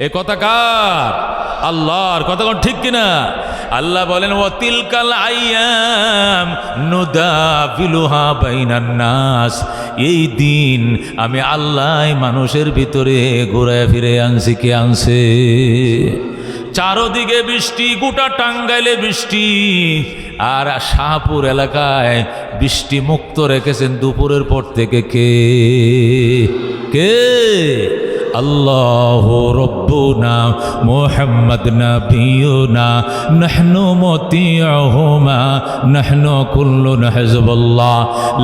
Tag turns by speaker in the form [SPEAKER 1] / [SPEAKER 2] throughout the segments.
[SPEAKER 1] এ কথা কার? আল্লাহর। কথা কোন ঠিক কিনা? আল্লাহ বলেন ওয়া তিলকাল আইয়াম নুদাবিলুহা বাইনান নাস, এই দিন আমি আল্লাহ মানুষের ভিতরে ঘুরায় ফিরে আনছি। কে আনছে? চারদিকে বৃষ্টি, গোটা টাঙ্গাইলে বৃষ্টি, আর শাহপুর এলাকায় বৃষ্টি মুক্ত রেখেছেন দুপুরের পর থেকে কে? কে? আল্লাহু রব্বুনা মুহাম্মদ নবিয়ুনা নাহনু মুতিউহুমা নাহনু কুল্লুন হিজবুল্লাহ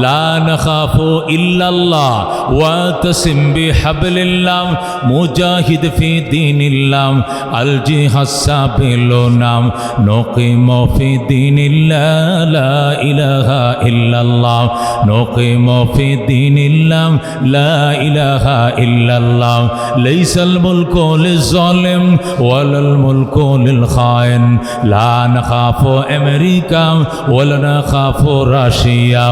[SPEAKER 1] লা নাখাফু ইল্লাল্লাহ ওয়া তাসিম বিহাবলিল্লাহ মুজাহিদ ফি দীনিল্লাহ আল জিহাদ সাবিলুনা নুকিমু ফি দীনিল্লাহ লা ইলাহা ইল্লাল্লাহ নুকিমু ফি দীনিল্লাহ লা ইলাহা ইল্লাল্লাহ লাইসাল মুলকু লিজ-জালিম ওয়ালাল মুলকু লিল-খাইন লা নাখাফু আমেরিকা ওয়ালা নাখাফু রাশিয়া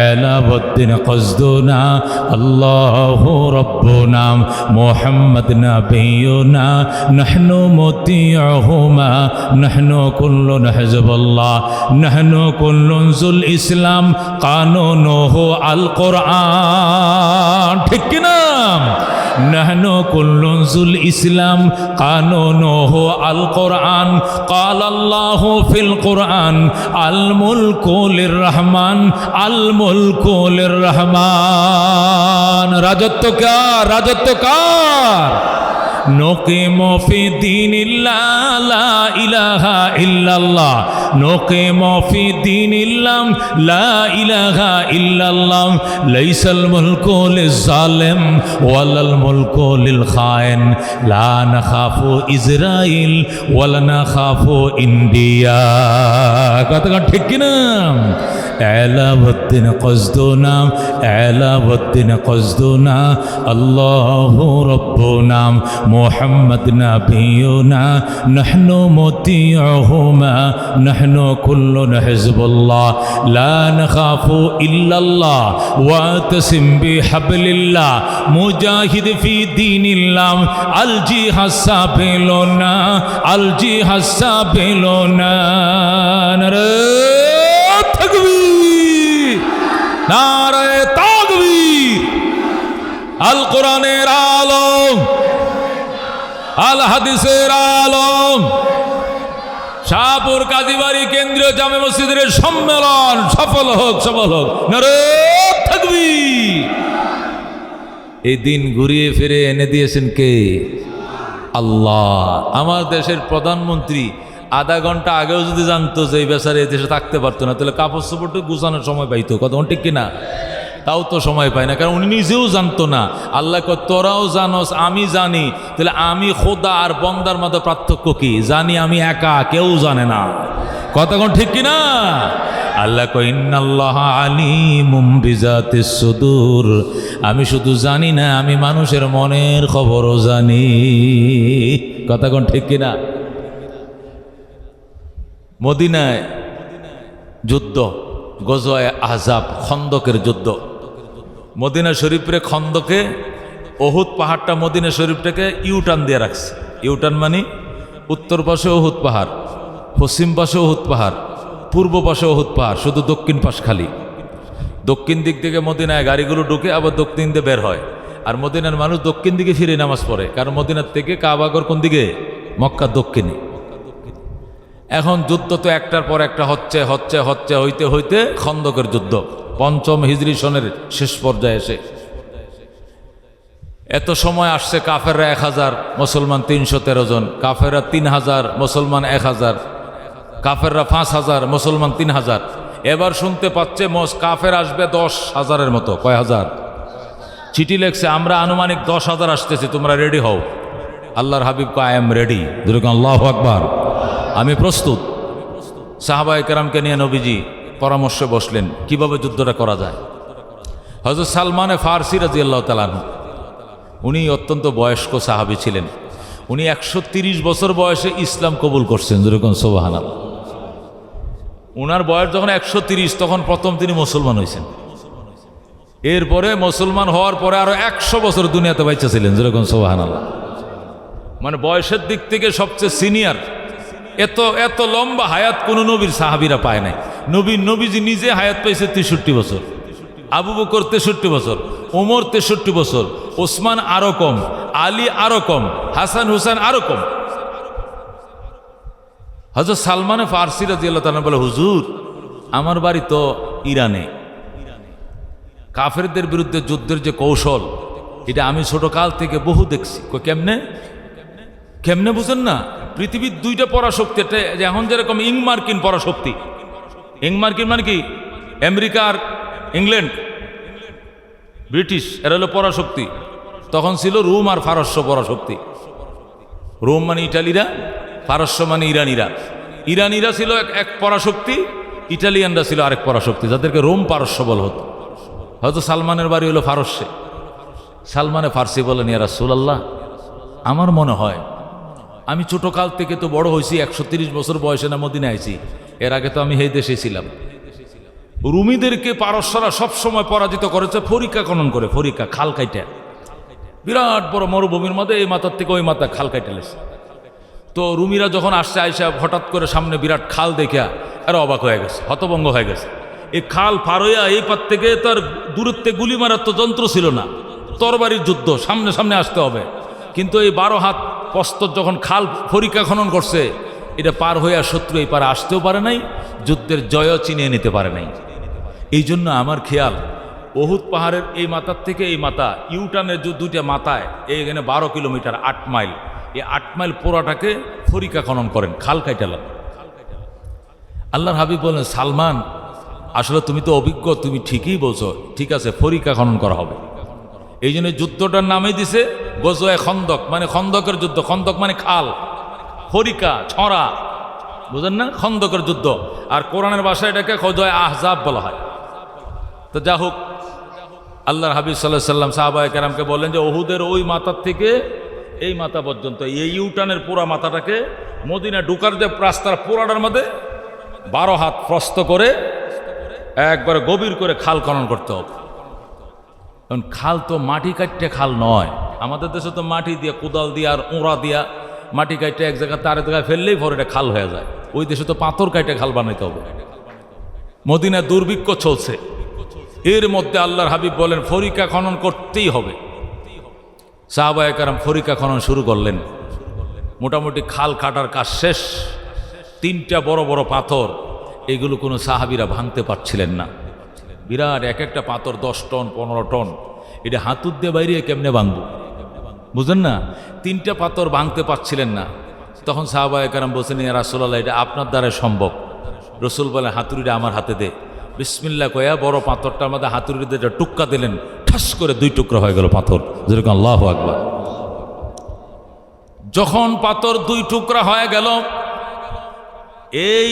[SPEAKER 1] আলাউদ্দিন কসদুনা আল্লাহু রাব্বুনা মুহাম্মদ নবিয়ুনা নাহনু মুতিউহুমা নাহনু কুল্লুন হিজবুল্লাহ নাহনু কুল্লুন যুল ইসলাম কানুনুহু আল কোরআন। ঠিক কিনা? নাহনু কুল্লুন যুল ইসলাম কানুনুহু আল কোরআন ক্বাল আল্লাহু ফিল কোরআন আল মুলকু লির রহমান আল মুলকু লির রহমান। রাজত্ব কার? রাজত্ব কার? নুকিমু ফি দীনিল্লাহ লা ইলাহা ইল্লাল্লাহ নুকিমু ফি দীনিল্লাহ লা ইলাহা ইল্লাল্লাহ লাইসাল মুলকু লিজ-জালিম ওয়ালাল মুলকু লিল-খাইন লা নাখাফু ইসরাইল ওয়ালা নাখাফু ইন্ডিয়া। কথা ঠিক কিনা? আলাউদ্দিন কসদুনা আলাউদ্দিন কসদুনা আল্লাহু রাব্বুনা মুহাম্মদ নবিয়ুনা নাহনু মুতিউহুমা নাহনু কুল্লুন হিজবুল্লাহ লা নাখাফু ইল্লাল্লাহ ওয়া তাসিম বিহাবলিল্লাহ মুজাহিদ ফি দীনিল্লাহ আল জিহাদ সাবিলুনা আল জিহাদ সাবিলুনা। নারে তাকবীর। আল কোরআনের আলম, আল হাদিসের আলম, শাহপুর কাজীবাড়ি কেন্দ্রীয় জামে মসজিদের সম্মেলন সফল হোক, সফল হোক। নারে তাকবীর। এই দিন ঘুরিয়ে ফিরে এনে দিয়েছেন কে? আল্লাহ। আমার দেশের প্রধানমন্ত্রী আধা ঘন্টা আগেও যদি জানতো যে এই বেচারে এই দেশে থাকতে পারতো না, তাহলে কাপড় চোপড় গুছানোর সময় পাইতো। কথা ঠিক কিনা? তাও তো সময় পায় না, কারণ উনি নিজেও জানতো না। আল্লাহ কয় তোরাও জানোস, আমি জানি, তাহলে আমি খোদা আর বন্দার মধ্যে পার্থক্য কি? জানি আমি একা, কেউ জানে না। কথা ঠিক কিনা? আল্লাহ কয় ইন্নাল্লাহা আলিমুম বিজাতিস সুদূর, আমি শুধু জানি না, আমি মানুষের মনের খবরও জানি। কথা ঠিক কিনা? মদিনায় যুদ্ধ, গজওয়ায়ে আহজাব, খন্দকের যুদ্ধ। মদিনা শরীফের খন্দকে ওহুদ পাহাড়টা মদিনা শরীফটাকে ইউটার্ন দিয়ে রাখছে। ইউটার্ন মানে উত্তর পাশে ওহুদ পাহাড়, পশ্চিম পাশে ওহুদ পাহাড়, পূর্ব পাশে ওহুদ পাহাড়, শুধু দক্ষিণ পাশ খালি। দক্ষিণ দিক থেকে মদিনায় গাড়িগুলো ঢুকে আবার দক্ষিণ দিয়ে বের হয়। আর মদিনার মানুষ দক্ষিণ দিকে ফিরে নামাজ পড়ে, কারণ মদিনার থেকে কাবাগর কোন দিকে? মক্কার দক্ষিণে। এখন যুদ্ধ তো একটার পর একটা হচ্ছে হচ্ছে হচ্ছে হইতে হইতে খন্দকের যুদ্ধ পঞ্চম হিজরি সনের শেষ পর্যায়ে এসে এত সময় আসছে। কাফেররা 1000, মুসলমান 313 জন, কাফেররা 3000, মুসলমান 1000, কাফেররা 5000, মুসলমান 3000। এবার শুনতে পাচ্ছে কাফের আসবে 10,000-এর মতো। কয় হাজার? চিঠি লেখছে আমরা আনুমানিক 10,000 আসতেছি, তোমরা রেডি হও। আল্লাহর হাবিব কয় আই এম রেডি। আল্লাহু আকবার, আমি প্রস্তুত। সাহাবায়ে কেরামকে নিয়ে নবীজি পরামর্শে বসলেন কিভাবে যুদ্ধটা করা যায়। হযরত সালমানে ফারসি রাদিয়াল্লাহু তাআলা আনহু, উনি অত্যন্ত বয়স্ক সাহাবী ছিলেন। উনি 130 বছর বয়সে ইসলাম কবুল করছেন। যেরকম সুবহানাল্লাহ। উনার বয়স যখন 130, তখন প্রথম তিনি মুসলমান হয়েছেন। এরপরে মুসলমান হওয়ার পরে আরো 100 বছর দুনিয়াতে বাইচা ছিলেন। যেরকম সুবহানাল্লাহ। মানে বয়সের দিক থেকে সবচেয়ে সিনিয়র। এত এত লম্বা হায়াত কোনো নবীর সাহাবীরা পায় নাই। নবীজি নিজে হায়াত পাইছে 63 বছর, আবু বকর 63 বছর, ওমর 63 বছর, ওসমান আরো কম, আলী আরো কম, হাসান হুসেন আরো কম। হযরত সালমানে ফারসি রাদিয়াল্লাহু তাআলা বলে, হুজুর আমার বাড়ি তো ইরানে, কাফেরদের বিরুদ্ধে যুদ্ধের যে কৌশল এটা আমি ছোটকাল থেকে বহু দেখছি। কেমনে কেমনে বুঝেন না? পৃথিবীর দুইটা পরাশক্তি, এখন যেরকম ইং মার্কিন পরাশক্তি, ইং মার্কিন মানে কি, আমেরিকা আর ইংল্যান্ড, ব্রিটিশ, এরা হলো পরাশক্তি। তখন ছিল রোম আর ফারস্য পরাশক্তি। রোম মানে ইটালিরা, পারস্য মানে ইরানিরা। ইরানিরা ছিল এক পরাশক্তি, ইটালিয়ানরা ছিল আরেক পরাশক্তি, যাদেরকে রোম পারস্য বল হতো। হয়তো সালমানের বাড়ি হলো ফারস্যে। সালমানে ফার্সি বলেন, ইয়া রাসূলুল্লাহ, আমার মনে হয় আমি ছোটকাল থেকে তো বড় হয়েছি, 130 বছর বয়সে না মদিনায় আইছি, এর আগে তো আমি এই দেশে ছিলাম। রুমিদেরকে পারস্যরা সবসময় পরাজিত করেছে ফরিকা খনন করে, ফরিকা খাল কাইটা, বিরাট বড় মরুভূমির মধ্যে এই মাথার থেকে ওই মাথা খাল কাইটেলেছে। তো রুমিরা যখন আসছে, আইসা হঠাৎ করে সামনে বিরাট খাল দেখিয়া আর অবাক হয়ে গেছে, হতভঙ্গ হয়ে গেছে। এই খাল পার হইয়া এই পার থেকে তার দূরত্বে গুলি মারার তো যন্ত্র ছিল না, তরবারির যুদ্ধ, সামনে সামনে আসতে হবে। কিন্তু এই 12 হাত প্রস্তর যখন খাল ফরিকা খনন করছে, এটা পার হইয়া শত্রু এই পারে আসতেও পারে নাই, যুদ্ধের জয়ও চিনিয়ে নিতে পারে নাই। এই জন্য আমার খেয়াল, উহুদ পাহাড়ের এই মাথার থেকে এই মাথা, ইউটার্নের যে দুইটা মাথায়, এইখানে 12 কিলোমিটার, 8 মাইল, এই 8 মাইল পোড়াটাকে ফরিকা খনন করেন, খাল কাইটালাম। আল্লাহর হাবিব বলেন, সালমান আসলে তুমি তো অভিজ্ঞ, তুমি ঠিকই বলছো, ঠিক আছে ফরিকা খনন করা হবে। এই জন্য যুদ্ধটার নামই দিছে গজওয়ে খন্দক, মানে খন্দকের যুদ্ধ। খন্দক মানে খাল, ফরিকা ছড়া, বুঝেন না, খন্দকের যুদ্ধ। আর কোরআনের ভাষায় এটাকে গজওয়ে আহজাব বলা হয়। তো যা হোক, আল্লাহর হাবিব সাল্লাল্লাহু আলাইহি সাল্লাম সাহাবায়ে কেরামকে বললেন যে উহুদের ওই মাথার থেকে এই মাথা পর্যন্ত, এই ইউটার্নের পুরা মাথাটাকে মদিনা ঢুকার যে রাস্তার পুরাটার মধ্যে 12 হাত প্রস্থ করে একবারে গভীর করে খাল খনন করতে হবে। কারণ খাল তো মাটি কাটতে খাল নয়, আমাদের দেশে তো মাটি দিয়ে, কোদাল দিয়ে আর ওঁড়া দিয়া মাটি কাটতে এক জায়গায় তার জায়গায় ফেললেই পরে এটা খাল হয়ে যায়। ওই দেশে তো পাথর কাটে খাল বানাইতে হবে। মদিনায় দুর্ভিক্ষ চলছে, এর মধ্যে আল্লাহর হাবিব বলেন ফরিকা খনন করতেই হবে। সাহাবায়ে কেরাম ফরিকা খনন শুরু করলেন। মোটামুটি খাল কাটার কাজ শেষ। 3টা বড় বড় পাথর, এগুলো কোনো সাহাবীরা ভাঙতে পারছিলেন না। বিরাট এক একটা পাথর 10 টন 15 টন, এটা হাতুর দিয়ে বাইরে কেমনে ভাঙব, বুঝেন না? 3টা পাথর ভাঙতে পারছিলেন না। তখন সাহাবায়ে কেরাম বলছেন, ইয়া রাসূলুল্লাহ, এটা আপনার দ্বারা সম্ভব। রসুল বলেন, হাতুড়িটা আমার হাতে দে। বিসমিল্লাহ কয়া বড় পাথরটার মধ্যে হাতুড়ি দিয়ে টুক্কা দিলেন, ঠাস করে 2 টুকরা হয়ে গেল পাথর, যেরকম আল্লাহু আকবার। যখন পাথর 2 টুকরা হয়ে গেল, এই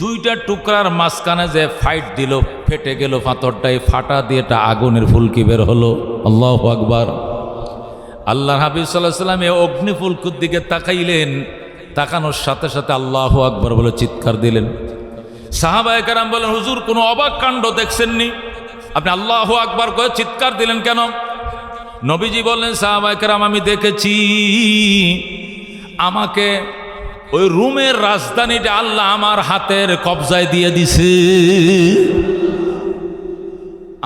[SPEAKER 1] 2টা টুকরার মাঝখানে যে ফাইট দিল, ফেটে গেল পাথরটা, এই ফাটা দিয়ে একটা আগুনের ফুলকি বের হলো। আল্লাহু আকবার। আল্লাহর হাবিব সাল্লাল্লাহু আলাইহি সাল্লাম এই অগ্নি ফুলকির দিকে তাকাইলেন, তাকানোর সাথে সাথে আল্লাহু আকবার বলে চিৎকার দিলেন। সাহাবায়ে কেরাম বলেন, হুজুর কোনো অবাক কাণ্ড দেখছেননি, আপনি আল্লাহু আকবার করে চিৎকার দিলেন কেন? নবীজি বললেন, সাহাবায়ে কেরাম আমি দেখেছি, আমাকে ওই রুমের রাজধানীটা আল্লাহ আমার হাতের কবজায় দিয়ে দিছে।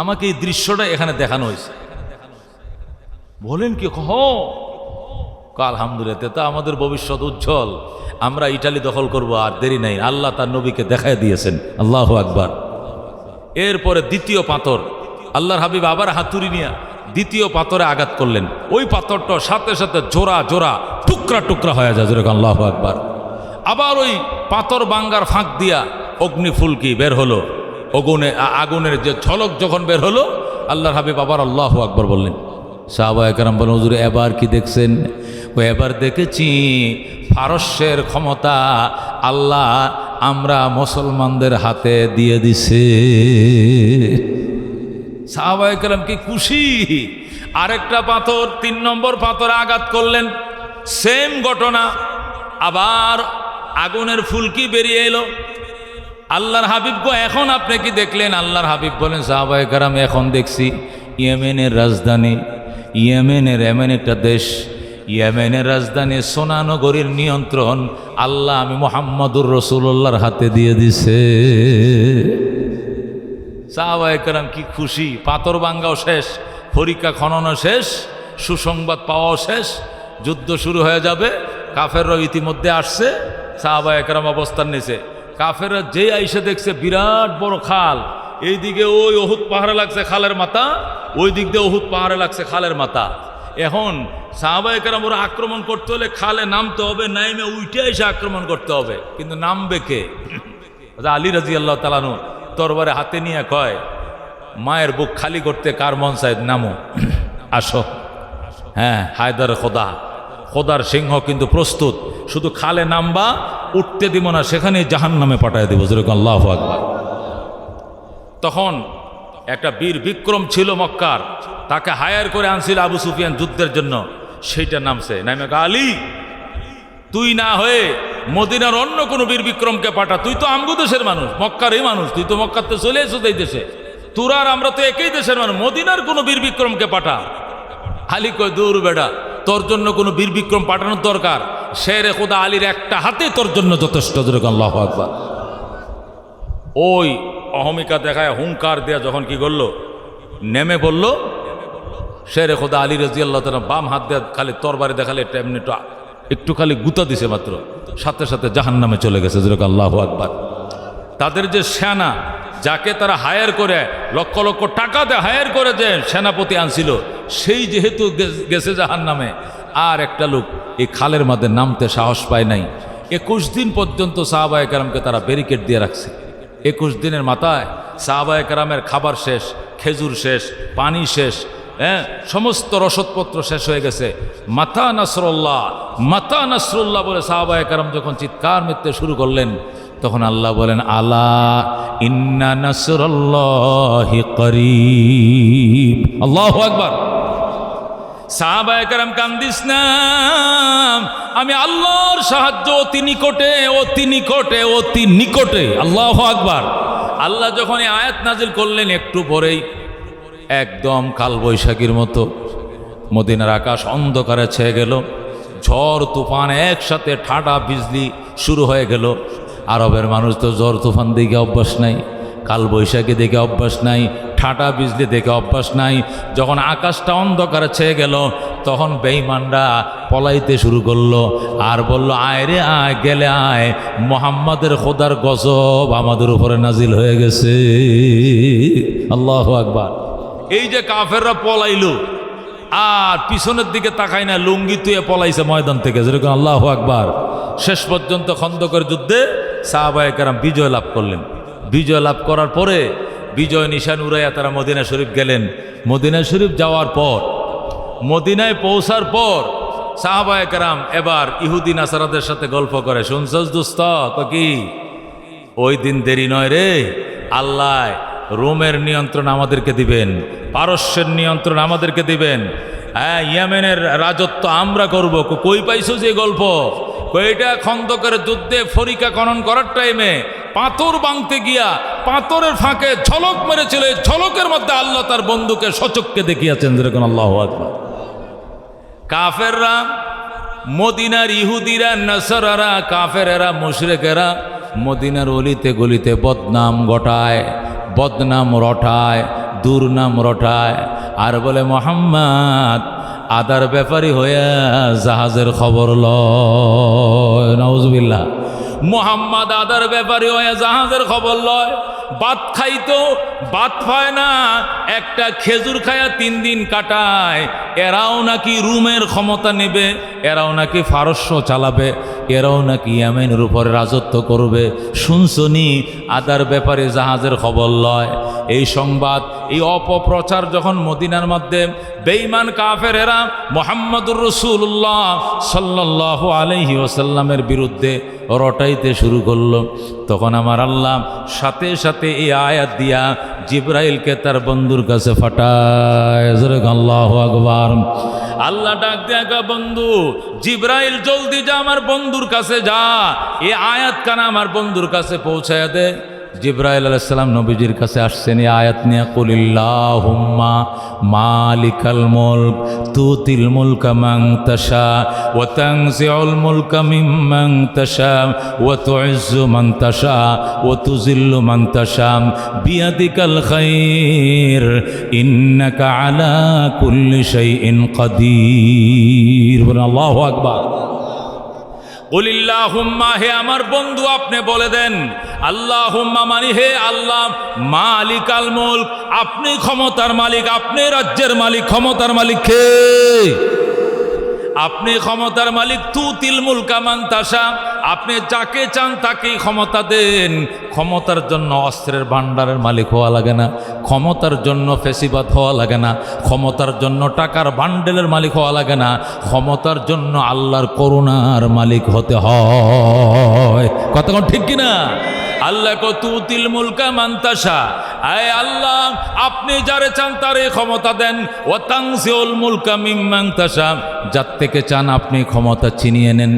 [SPEAKER 1] আমাকে এই দৃশ্যটা এখানে দেখানো হয়েছে। বলেন কি আলহামদুলিল্লাহ, তো আমাদের ভবিষ্যৎ উজ্জ্বল, আমরা ইটালি দখল করব, আর দেরি নাই, আল্লাহ তার নবীকে দেখায় দিয়েছেন। আল্লাহু আকবার। এরপরে 2য় পাথর, আল্লাহর হাবিব আবার হাতুড়ি নিয়ে 2য় পাথরে আঘাত করলেন। ওই পাথরটা সাথে সাথে জোড়া জোড়া টুকরা টুকরা হয়ে যায়, যেরকম আল্লাহু আকবার। আবার ওই পাথর বাঙ্গার ফাঁক দিয়া অগ্নি ফুলকি বের হলো, আগুনের যে ঝলক যখন বের হলো, আল্লাহর হাবিব আবার আল্লাহু আকবার বললেন। সাহাবায়ে কেরাম বলেন, হুজুর এবার কি দেখছেন? ও এবার দেখেছি পারস্যের ক্ষমতা আল্লাহ আমরা মুসলমানদের হাতে দিয়ে দিছে। সাহাবায়ে কেরাম কি খুশি। আরেকটা পাথর, 3 নম্বর পাথরে আঘাত করলেন, সেম ঘটনা, আবার আগুনের ফুলকি বেরিয়ে এলো। আল্লাহর হাবিব গো, এখন আপনি কি দেখলেন? আল্লাহর হাবিব বলেন, সাহাবায়ে কেরাম এখন দেখছি ইয়েমেনের রাজধানী, ইয়েমেনের এমন একটা দেশ, ইয়েমেনের রাজধানী সোনা নগরীর নিয়ন্ত্রণ আল্লাহ আমি মুহাম্মদুর রাসূলুল্লাহর হাতে দিয়ে দিছে। সাহাবায়ে কেরাম কি খুশি, পাথর ভাঙ্গাও শেষ, পরীক্ষা খননও শেষ, সুসংবাদ পাওয়াও শেষ, যুদ্ধ শুরু হয়ে যাবে। কাফেররা ইতিমধ্যে আসছে, সাহাবায়ে কেরাম অবস্থান নিছে। কাফেররা যেই আইসে দেখছে বিরাট বড় খাল, এইদিকে ওই উহুদ পাহাড়ে লাগছে খালের মাথা, ওই দিক দিয়ে উহুদ পাহাড়ে লাগছে খালের মাথা। এখন সাহাবায়ে কেরাম ওরা আক্রমণ করতে হলে খালে নামতে হবে, নাইমে উইটে এসে আক্রমণ করতে হবে, কিন্তু নামবে কে? আলী রাদিয়াল্লাহু তাআলা আনহু তরবারে হাতে নিয়ে কয়, মায়ের বুক খালি করতে কার মন চায়, নামো, আসো। হ্যাঁ, হায়দার খোদা, খোদার সিংহ কিন্তু প্রস্তুত, শুধু খালে নামবা, উঠতে দিব না, সেখানে জাহান্নামে পাঠায় দেব। যেরকম আল্লাহু আকবার। তখন একটা বীর বিক্রম ছিল মক্কার, তাকে হায়ার করে আনছিল আবু সুফিয়ান যুদ্ধের জন্য, সেইটা নামছে, নামে আলী তুই না হয়ে মদিনার অন্য কোনো বীর বিক্রমকে পাঠা, তুই তো আমগো দেশের মানুষ, মক্কারই মানুষ, তুই তো মক্কাতে চলে এসো এই দেশে, তোরা আর আমরা তো একই দেশের মানুষ, মদিনার কোনো বীর বিক্রমকে পাঠা। আলী কয়, দূর বেটা, তোর জন্য কোনো বীর বিক্রম পাঠানোর দরকার, শেরে খোদা আলীর একটা হাতে তোর জন্য যথেষ্ট। যেরকম আল্লাহু আকবার। ওই অহমিকা দেখায় হুঙ্কার দেয়া যখন কি করলো, নেমে পড়লো, শেরে খোদা আলী রাদিয়াল্লাহু তাআলা বাম হাত দিয়ে খালি তরবারি দেখালে এমনি একটু খালি গুতা দিছে মাত্র, সাথে সাথে জাহান্নামে চলে গেছে। যেরকম আল্লাহু আকবার। তাদের যে সেনা, যাকে তারা হায়ার করে লক্ষ লক্ষ টাকা দিয়ে হায়ার করে যে সেনাপতি আনছিল, সেই যেহেতু গেছে জাহান্নামে, আর একটা লোক এই খালের মধ্যে নামতে সাহস পায় নাই। 21 দিন পর্যন্ত সাহাবায়ে কেরামকে তারা ব্যারিকেড দিয়ে রাখছে। 21 দিনের মাথায় সাহাবায়ে কেরামের খাবার শেষ, খেজুর শেষ, পানি শেষ, হ্যাঁ, সমস্ত রসদপত্র শেষ হয়ে গেছে। মাতা নাসরুল্লাহ, মাতা নাসরুল্লাহ বলে সাহাবায়ে কেরাম যখন চিৎকার মিত্তে শুরু করলেন, তখন আল্লাহ বলেন, আলা ইন্না নাসরুল্লাহি করিব। আল্লাহু আকবার। সাহাবায়ে কেরাম কান্দিস না, আমি আল্লাহর সাহায্য অতি নিকটে, অতি নিকটে, অতি নিকটে। আল্লাহু আকবার। আল্লাহ যখন এই আয়াত নাজিল করলেন, একটু পরেই একদম কালবৈশাখীর মতো মদিনার আকাশ অন্ধকারে ছেয়ে গেল, ঝড় তুফান একসাথে, ঠাডা বিজলি শুরু হয়ে গেল। আরবের মানুষ তো ঝড় তুফান দেখে অভ্যাস নাই, কালবৈশাখী দেখে অভ্যাস নাই, ঠাডা বিজলি দেখে অভ্যাস নাই। যখন আকাশটা অন্ধকারে ছেয়ে গেল, তখন বেঈমানরা পলাইতে শুরু করলো, আর বলল, আয় রে আয়, গেলে আয়, মুহাম্মাদের খোদার গজব আমাদের উপরে নাজিল হয়ে গেছে। আল্লাহু আকবার। এই যে কাফেররা পলাইল, আর পিছনের দিকে তাকাই না, লুঙ্গি তুয়ে পলাইছে ময়দান থেকে। যেরকম আল্লাহু আকবার। শেষ পর্যন্ত খন্দকের যুদ্ধে সাহাবায়ে কেরাম বিজয় লাভ করলেন। বিজয় লাভ করার পরে বিজয় নিশান উড়াইয়া তারা মদিনা শরীফ গেলেন। মদিনা শরীফ যাওয়ার পর, মদিনায় পৌঁছার পর সাহাবায়ে কেরাম এবার ইহুদি নাসারাদের সাথে গল্প করে, শুনছস দোস্ত, কি ওই দিন দেরি নয় রে, আল্লাহ রোমের নিয়ন্ত্রণ আমাদেরকে দিবেন, পারস্যের নিয়ন্ত্রণ আমাদেরকে দিবেন, হ্যাঁ, ইয়েমেনের রাজত্ব আমরা করব। কই পাইছো যে গল্প? কইটা খন্দকের যুদ্ধে ফরিকা খনন করার টাইমে পাথর ভাঙতে গিয়া পাথরের ফাঁকে ঝলক মেরেছিল, ঝলকের মধ্যে আল্লাহ তার বন্ধুকে সচক্ষে দেখিয়েছেন। যেরকম আল্লাহু আকবার। কাফেররা, মদিনার ইহুদিরা, নাসারারা, কাফেরেরা, মুশরিকেরা মদিনার অলিতে গলিতে বদনাম ঘটায়, বদনাম রটায়, দুর্নাম রটায়, আর বলে মুহাম্মদ আদার ব্যাপারী হইয়া জাহাজের খবর লয়। নাউজুবিল্লাহ। মুহাম্মদ আদার ব্যাপারী হইয়া জাহাজের খবর লয়। ভাত খাইতো, ভাত পায় না, একটা খেজুর খায়া 3 দিন কাটায়। এরাও নাকি রুমের ক্ষমতা নেবে, এরাও নাকি পারস্য চালাবে, এরাও নাকি ইয়েমেনের উপরে রাজত্ব করবে। শুনছনি আদার ব্যাপারে জাহাজের খবর লয়। এই সংবাদ, এই অপপ্রচার যখন মদিনার মধ্যে বেঈমান কাফেরেরা মুহাম্মদুর রাসূলুল্লাহ সাল্লাল্লাহু আলাইহি ওয়াসাল্লামের বিরুদ্ধে রটাইতে শুরু করলো, তখন আমার আল্লাহ সাথে সাথে এই আয়াত দিয়া জিবরাইলকে তার বন্ধুর কাছে ফাটায়। আল্লাহু আকবার। আল্লাহ ডাক দেখা, বন্ধু জিবরাইল জলদি যা, আমার বন্ধুর কাছে যা, এই আয়াত কানা আমার বন্ধুর কাছে পৌঁছায় দে। জিবরাইল আলাইহিস সালাম নবীজির কাছে আসছেন এই আয়াত নিয়ে, কুলিল্লাহুম্মা মালিকাল মুলক তুতিল মুলকা মান তাশা ওয়া তানজিউল মুলকা মিম্মান তাশা ওয়া তুইজ্জু মান তাশা ওয়া তুযিল্লু মান তাশা বিয়াদিকাল খায়র ইন্নাকা আলা কুল্লি শাইইন কাদির। আল্লাহু আকবার। কুলিল্লাহুম্মা, হে আমার বন্ধু আপনি বলে দেন, আল্লাহুম্মা মানে হে আল্লাহ, মালিকাল মুলক, আপনি ক্ষমতার মালিক, আপনি রাজ্যের মালিক, ক্ষমতার মালিক কে? আপনি ক্ষমতার মালিক। তুতিল মুলকা মান তাশা, আপনি যাকে চান তাকেই ক্ষমতা দেন। ক্ষমতার জন্য অস্ত্রের ভাণ্ডারের মালিক হওয়া লাগে না, ক্ষমতার জন্য ফেসিবাদ হওয়া লাগে না, ক্ষমতার জন্য টাকার বান্ডেলের মালিক হওয়া লাগে না, ক্ষমতার জন্য আল্লাহর করুণার মালিক হতে হয়। কতক্ষণ ঠিক কিনা? আল্লাহ কো তুতিল মুলকা মান তাশা, আয় আল্লাহ আপনি যারে চান তারে ক্ষমতা দেন। ওয়া তানজিউল মুলকা মিম্মান তাশা, যার থেকে চান আপনি ক্ষমতা ছিনিয়ে নেন।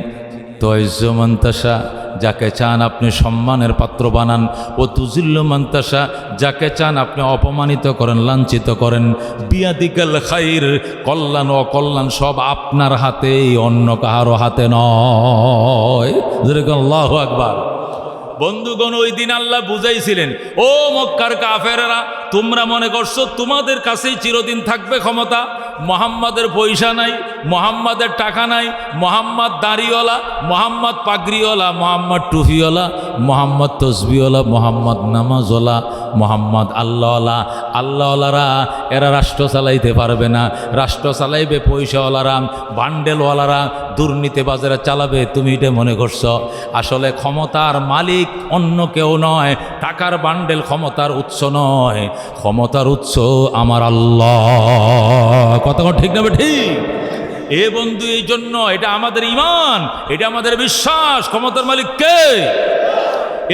[SPEAKER 1] তুইজ্জু মান তাশা, যাকে চান আপনি সম্মানের পাত্র বানান। ও তুযিল্লু মান তাশা, যাকে চান আপনি অপমানিত করেন, লাঞ্ছিত করেন। বিয়াদিকাল খায়র, কল্যাণ ও অকল্যাণ সব আপনার হাতেই, অন্য কাহারও হাতে নয়। আল্লাহু আকবার। বন্ধুগণ, ওই দিন আল্লাহ বুঝাইছিলেন, ও মক্কার কাফেরেরা, তোমরা মনে করছো তোমাদের কাছেই চিরদিন থাকবে ক্ষমতা। মোহাম্মদের পয়সা নাই, মোহাম্মদের টাকা নাই, মোহাম্মদ দাড়িওয়ালা, মোহাম্মদ পাগড়িওয়ালা, মোহাম্মদ টুফিওয়ালা, মোহাম্মদ তসবিওয়ালা, মোহাম্মদ নামাজওয়ালা, মোহাম্মদ আল্লাহওয়ালা। আল্লাহওয়ালারা এরা রাষ্ট্র চালাইতে পারবে না, রাষ্ট্র চালাইবে পয়সাওয়ালারা, বান্ডেলওয়ালারা, দুর্নীতিবাজেরা চালাবে। তুমি এটা মনে করছো? আসলে ক্ষমতার মালিক অন্য কেউ নয়, টাকার বান্ডেল ক্ষমতার উৎস নয়, ক্ষমতার উৎস আমার আল্লাহ। কথা ঠিক না ঠিক? এ বন্ধু, এই জন্য এটা আমাদের ঈমান, এটা আমাদের বিশ্বাস। ক্ষমতার মালিক কে?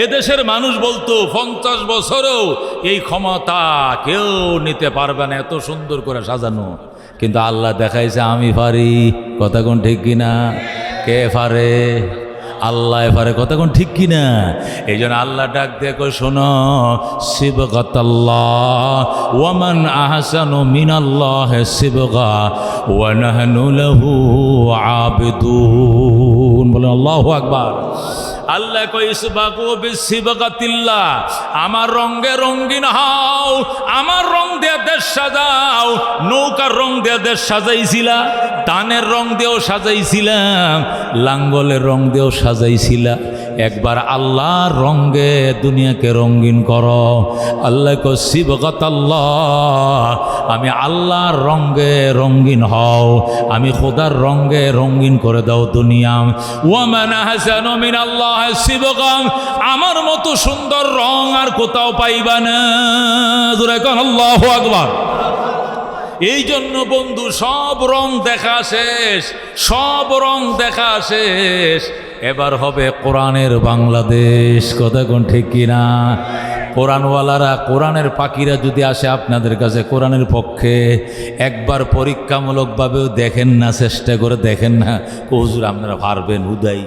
[SPEAKER 1] এদেশের মানুষ বলতো 50 বছরেও এই ক্ষমতা কেউ নিতে পারবে না, এত সুন্দর করে সাজানো। কিন্তু আল্লাহ দেখাইছে আমি পারি। কথা কোন ঠিক কিনা? কে পারে? আল্লাহ পারে। কথা কোন ঠিক কিনা? এই জন্য আল্লাহ ডাক দেখো, শোনো, সিবগাতাল্লাহ ওয়া মান আহসানু মিনাল্লাহি সিবগা ওয়া নাহনু লাহু আবিদুন। বলেন আল্লাহু আকবার। আল্লাহ কই ইসবাগু বিসিবগাতিল্লাহ, আমার রঙে রঙিন হও, আমার রং দিয়ে দেশ সাজাও। নৌকার রং দিয়ে দেশ সাজাইছিলা, ধানের রং দিয়েও সাজাইছিলাম, লাঙ্গলের রং দিয়েও সাজাইছিলা। একবার আল্লাহর রঙে দুনিয়াকে রঙিন করো। আল্লাহ কই সিবগাতাল্লাহ, আমি আল্লাহর রঙে রঙিন হও, আমি খোদার রঙে রঙিন করে দাও দুনিয়া। ওয়া মান আহসানু মিনাল্লাহি সিবগা, আমার মতো সুন্দর রং আর কোথাও পাইবা না। জোরে কোন আল্লাহু আকবার। এই জন্য বন্ধু, সব রং দেখা শেষ, সব রং দেখা শেষ। এবার হবে কোরআনের বাংলাদেশ। কথা কোন ঠিক কিনা? কোরআনওয়ালারা, কোরআনের পাখিরা যদি আসে আপনাদের কাছে কোরআনের পক্ষে, একবার পরীক্ষামূলকভাবেও দেখেন না, চেষ্টা করে দেখেন না, হুজুর আপনারা পারবেন? হুদাই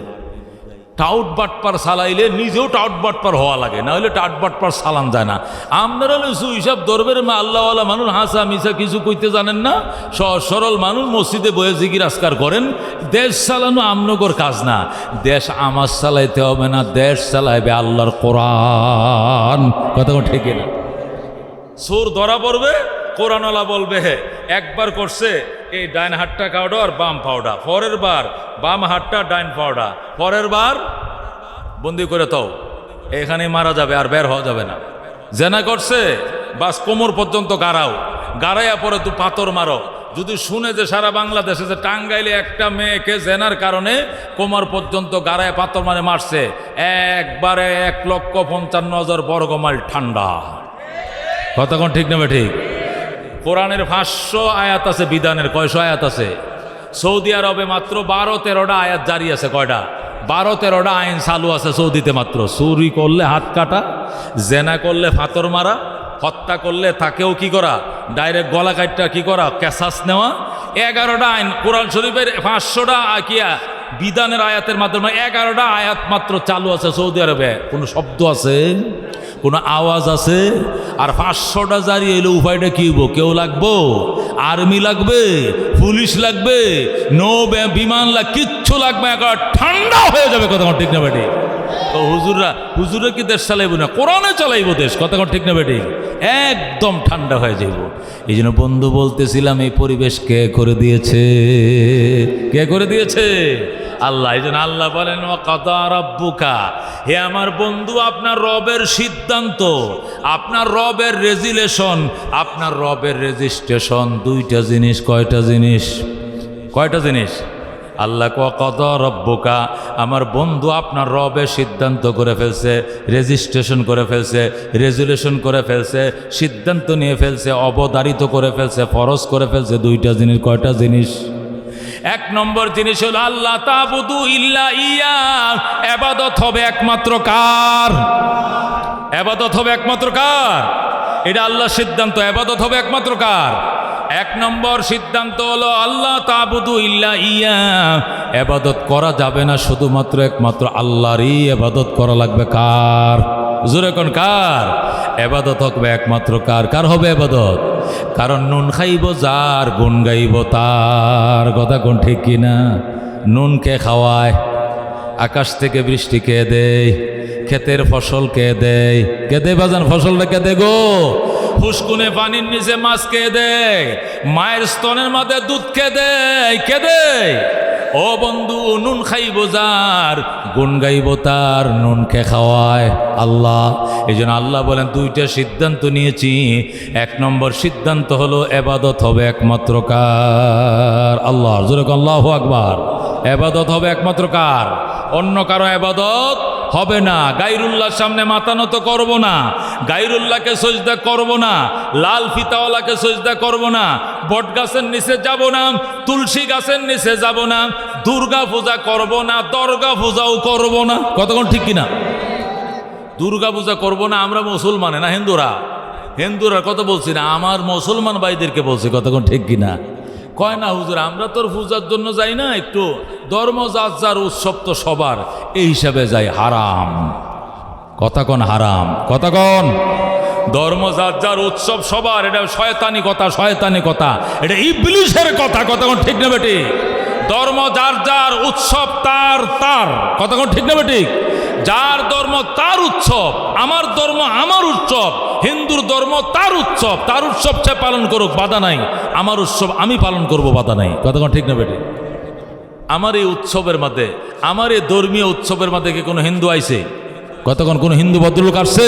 [SPEAKER 1] টাউট বাটপার সালাইলে নিজেও টাউট বাটপার হওয়া লাগে, না হলে টাউট বাটপার সালান যায় না। আপনারা হিসাব ধরবের আল্লাহওয়ালা মানুষ, হাসা মিশা কিছু কইতে জানেন না, সরল মানুষ, মসজিদে বয়ে জিকির আজকার করেন। দেশ চালানো আমনগর কাজ না, দেশ আমার চালাইতে হবে না, দেশ চালাইবে আল্লাহর কোরআন। কথা ঠিক না? চোর ধরা পড়বে, কোরআনওয়ালা বলবে হে একবার করছে এই ডাইন হাতটা কাউডা আর বাম পাউডা, পরের বার বাম হাতটা ডাইন পাউডা, পরের বার বন্দি করে তো এখানে মারা যাবে, আর বের হওয়া যাবে না। জেনা করছে, বাস কোমর পর্যন্ত গাড়াও, গাড়াইয়া পরে তুই পাথর মারো। যদি শুনে যে সারা বাংলাদেশে যে টাঙ্গাইলে একটা মেয়েকে জেনার কারণে কোমর পর্যন্ত গাড়ায় পাথর মানে মারছে, একবারে 1,55,000 বর্গমাইল ঠান্ডা। কথা কোন ঠিক নেবে ঠিক? কোরআনের 500 আয়াত আছে, বিধানের কয়শো আয়াত আছে? সৌদি আরবে মাত্র 12-13টা আয়াত জারি আছে। কয়টা? 12-13টা আইন চালু আছে সৌদিতে মাত্র। চুরি করলে হাত কাটা, জেনা করলে ফাতর মারা, হত্যা করলে তাকেও কি করা, ডাইরেক্ট গলা কাটটা কি করা, ক্যাসাস নেওয়া। 11টা আইন কোরআন শরীফের, 500টা কিয়া বিধানের আয়াতের মাধ্যমে 11টা আয়াত মাত্র চালু আছে সৌদি আরবে। কোনো শব্দ আছে, কোনো আওয়াজ আছে? আর 500টা জারি এলে উপায়টা কি হইব? কেউ লাগবো, আর্মি লাগবে, পুলিশ লাগবে, বিমান লাগবে, কিচ্ছু লাগবে, একবার ঠান্ডা হয়ে যাবে। কথা ঠিক না বেটি? তো হুজুরা কি দেশ চালাইব না, কোরআনে চালাইব দেশ। কথা ঠিক না বেটি? একদম ঠান্ডা হয়ে যাইব। এই জন্য বন্ধু বলতেছিলাম, এই পরিবেশ কে করে দিয়েছে? কে করে দিয়েছে? আল্লাহ। এই জন্য আল্লাহ বলেন ওয়াকাদা রাব্বুকা, হে আমার বন্ধু, আপনার রবের সিদ্ধান্ত, আপনার রবের রেজুলেশন, আপনার রবের রেজিস্ট্রেশন, দুইটা জিনিস। কয়টা জিনিস? কয়টা জিনিস? আল্লাহ ওয়াকাদা রাব্বুকা, আমার বন্ধু আপনার রবের সিদ্ধান্ত করে ফেলছে, রেজিস্ট্রেশন করে ফেলছে, রেজুলেশন করে ফেলছে, সিদ্ধান্ত নিয়ে ফেলছে, অবধারিত করে ফেলছে, ফরজ করে ফেলছে দুইটা জিনিস। কয়টা জিনিস? এক নম্বর জিনিস হলো আল্লাহ তাবুদু ইল্লা ইয়া, ইবাদত হবে একমাত্র কার? ইবাদত হবে একমাত্র কার? এটা আল্লাহর সিদ্ধান্ত। ইবাদত হবে একমাত্র কার? এক নম্বর সিদ্ধান্ত হলো আল্লাহ তাবুদু ইল্লা ইয়া, ইবাদত করা যাবে না শুধুমাত্র একমাত্র আল্লাহরই ইবাদত করা লাগবে। কার? জোরে কোন কার? ইবাদত হবে একমাত্র কার? কার হবে ইবাদত? কারণ নুন খাইব যার, গুণ গাইব তার। কথা কোন ঠিক কিনা? নুন কে খাওয়ায়? আকাশ থেকে বৃষ্টি কে দেয়? ক্ষেতের ফসল কে দেয়? কে দেয় বাজান? ফসলটা কে দেয় গো? ফুসকুনে পানির নিচে মাছ কে দেয়? মায়ের স্তনের মধ্যে দুধ কে দেয়? কে দেয়? ও বন্ধু, নুন খাইব যার, গুণ গাইব তার। নুন কে খাওয়ায়? আল্লাহ। এই জন্য আল্লাহ বলেন দুইটা সিদ্ধান্ত নিয়েছি। এক নম্বর সিদ্ধান্ত হলো ইবাদত হবে একমাত্র কার? আল্লাহ। জোরে আল্লাহু আকবার। ইবাদত হবে একমাত্র কার? অন্য কারো ইবাদত হবে না। গায়রুল্লাহর সামনে মাথা নত করব না, গায়রুল্লাহকে সজদা করব না, লাল ফিতাওয়ালাকে সজদা করব না, বট গাছের নিচে যাব না, তুলসী গাছের নিচে যাব না, দুর্গা পূজা করব না, দরগা পূজাও করব না। কতক্ষণ ঠিক কিনা? দুর্গা পূজা করব না আমরা মুসলমানে না হিন্দুরা? হিন্দুরা কথা বলছি না, আমার মুসলমান ভাইদেরকে বলছি। কতক্ষণ ঠিক কিনা? কয় না হুজুর আমরা তোর পূজার জন্য যাই না, একটু ধর্ম যার উৎসব তো সবার, এই হিসাবে যাই। হারাম। কথা কোন? হারাম। কথা কোন? ধর্ম যার উৎসব সবার, এটা শয়তানি কথা, শয়তানি কথা, এটা ইবলিসের কথা। কথা কোন ঠিক না বেটি? ধর্ম যার উৎসব তার তার। কথা কোন ঠিক না বেটি? যার ধর্ম তার উৎসব, আমার ধর্ম আমার উৎসব, হিন্দুর ধর্ম তার উৎসব, তার উৎসব সে পালন করুক, বাধা নাই। আমার উৎসব আমি পালন করব, বাধা নাই। কতক্ষণ ঠিক না বেটি? আমার এই উৎসবের মধ্যে, আমার এই ধর্মীয় উৎসবের মধ্যে কি কোনো হিন্দু আইছে? কতক্ষণ কোনো হিন্দু ভদ্রলোক আসছে?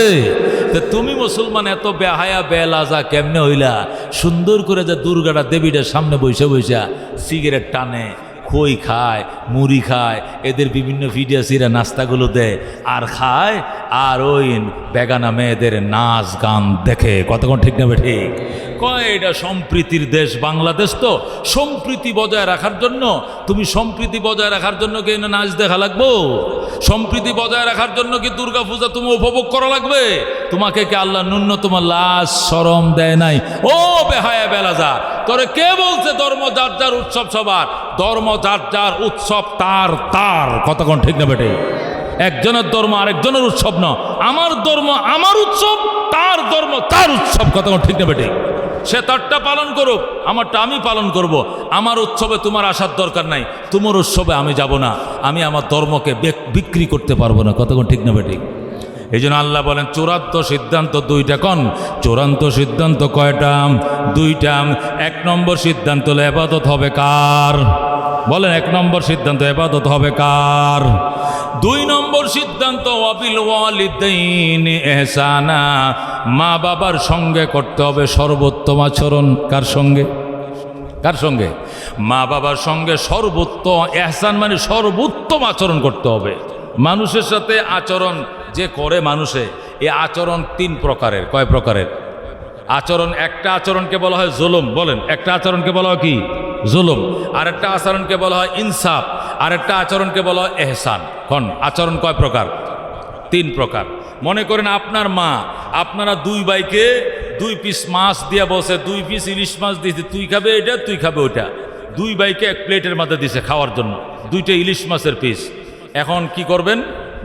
[SPEAKER 1] তো তুমি মুসলমান এত বেহায়া বেলাজা কেমনে হইলা? সুন্দর করে যে দুর্গাটা দেবীটার সামনে বসে বসে সিগারেট টানে, খই খায়, মুড়ি খায়, এদের বিভিন্ন ভিডিও সিরা নাস্তাগুলো দেয় আর খায়, আর ওই বেগানা মেয়েদের নাচ গান দেখে। কতক্ষণ ঠিক না ঠিক? কয় এটা সম্প্রীতির দেশ বাংলাদেশ, তো সম্প্রীতি বজায় রাখার জন্য, তুমি সম্প্রীতি বজায় রাখার জন্য কি নাচ দেখা লাগবো? সম্প্রীতি বজায় রাখার জন্য কি দুর্গা পূজা তুমি উপভোগ করা লাগবে? তোমাকে কি আল্লাহ ন্যূনতম লাজ শরম দেয় নাই? ও বেহায়া বেলাজা, তোরে কে বলছে ধর্ম যার উৎসব সবার? ধর্ম যার উৎসব তার তার। কতক্ষণ ঠিক না বেটে? একজনের ধর্ম আরেকজনের উৎসব না। আমার ধর্ম আমার উৎসব, তার ধর্ম তার উৎসব। কতক্ষণ ঠিক না বেটে? সে তারটা পালন করুক, আমারটা আমি পালন করব। আমার উৎসবে তোমার আসার দরকার নাই, তোমার উৎসবে আমি যাব না। আমি আমার ধর্মকে বিক্রি করতে পারবো না। কতক্ষণ ঠিক না বেটে? এই জন্য আল্লাহ বলেন চূড়ান্ত সিদ্ধান্ত দুইটা। কোন চূড়ান্ত সিদ্ধান্ত? কয়টা? দুইটা। এক নম্বর সিদ্ধান্ত হলো ইবাদত হবে কার? বলেন, এক নম্বর সিদ্ধান্ত ইবাদত হবে কার? দুই নম্বর সিদ্ধান্ত ওয়াবিল ওয়ালিদাইনি ইহসানা, মা বাবার সঙ্গে করতে হবে সর্বোত্তম আচরণ। কার সঙ্গে? কার সঙ্গে? মা বাবার সঙ্গে সর্বোত্তম ইহসান, মানে সর্বোত্তম আচরণ করতে হবে। মানুষের সাথে আচরণ যে করে মানুষে, এই আচরণ তিন প্রকারের। কয় প্রকারের আচরণ? একটা আচরণকে বলা হয় জুলুম। বলেন, একটা আচরণকে বলা হয় কি? জুলুম। আরেকটা আচরণকে বলা হয় ইনসাফ, আরেকটা আচরণকে বলা হয় এহসান। কোন আচরণ কয় প্রকার? তিন প্রকার। মনে করেন আপনার মা আপনারা দুই ভাইকে 2 পিস মাছ দিয়ে বসে, 2 পিস ইলিশ মাছ দিয়েছে, তুই খাবে এটা তুই খাবে ওইটা, দুই ভাইকে এক প্লেটের মধ্যে দিছে খাওয়ার জন্য। 2টা ইলিশ মাছের পিস। এখন কি করবেন,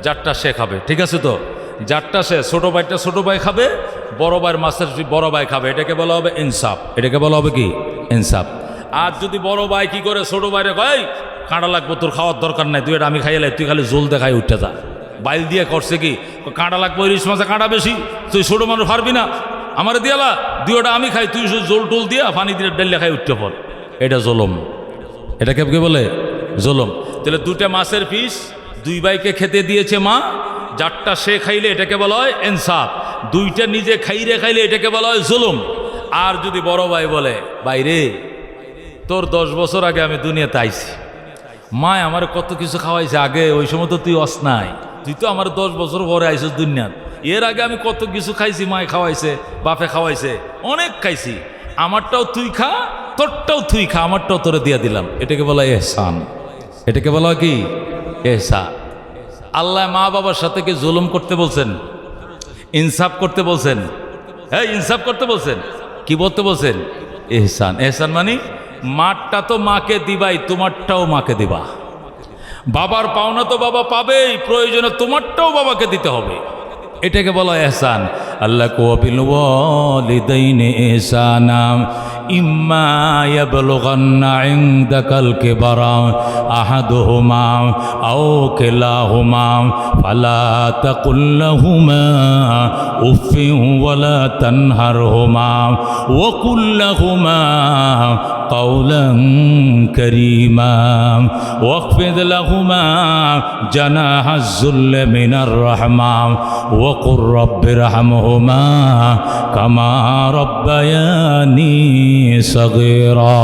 [SPEAKER 1] যারটা সে খাবে, ঠিক আছে তো? যারটা সে, ছোটো ভাইটা ছোটো ভাই খাবে, বড় ভাইয়ের মাছের বড় ভাই খাবে, এটাকে বলা হবে ইনসাফ। এটাকে বলা হবে কি? ইনসাফ। আর যদি বড় ভাই কি করে ছোটো ভাইরে কয় কাঁটা লাগবো, তোর খাওয়ার দরকার নাই, তুই এটা আমি খাইয়ে লাই, তুই খালি জোল দেখাই উঠতে যা, বাইল দিয়ে করছে কি কাঁটা লাগবো, ইলিশ মাছে কাঁটা বেশি, তুই ছোটো মানুষ পারবি না, আমার দিয়ালা দুইটা আমি খাই, তুই জোল টোল দিয়া পানি দিয়ে ডেলে খাই উঠতে পর, এটা জলম। এটা কে বলে? জলম। তাহলে 2টা মাছের পিস 2 ভাইকে খেতে দিয়েছে মা, যারটা সে খাইলে এটাকে বলা হয় ইনসাফ, 2টা নিজে খাইলে এটাকে বলা হয় জুলুম। আর যদি বড় ভাই বলে, বাইরে তোর 10 বছর আগে আমি দুনিয়াতে আইছি, মা আমার কত কিছু খাওয়াইছে আগে, ওই সময় তো তুই অস নাই, তুই তো আমার 10 বছর পরে আইছিস দুনিয়াত, এর আগে আমি কত কিছু খাইছি, মায় খাওয়াইছে, বাপে খাওয়াইছে, অনেক খাইছি, আমারটাও তুই খা, তোরটাও তুই খা, আমারটাও তোরে দিয়া দিলাম, এটাকে বলা ইহসান। এটাকে বলা কি? ইহসান। আল্লাহ মা বাবার সাথে কি জুলুম করতে বলছেন? ইনসাফ করতে বলছেন? হ্যাঁ, ইনসাফ করতে বলছেন। কি বলতে বলছেন? ইহসান। ইহসান মানে মারটা তো মাকে দিবাই, তোমারটাও মাকে দিবা, বাবার পাওনা তো বাবা পাবেই, প্রয়োজনে তোমারটাও বাবাকে দিতে হবে, এটাকে বলা ইহসান। আল্লাহ বিল ওয়ালিদাইনি ইহসানা ইম্মা ইয়াবলুগান্না ইনদাকাল কিবারা আহাদুহুমা আও কিলাহুমা ফালা তাকুল লাহুমা উফিন ওয়ালা তানহারহুমা ওয়া কুল লাহুমা কাওলান কারীমা ওয়াখফিদ লাহুমা জানাহাজ যুল্লি মিনার রাহমা ওয়া কুর রাব্বিরহামহুমা কামা রাব্বায়ানি সগীরা।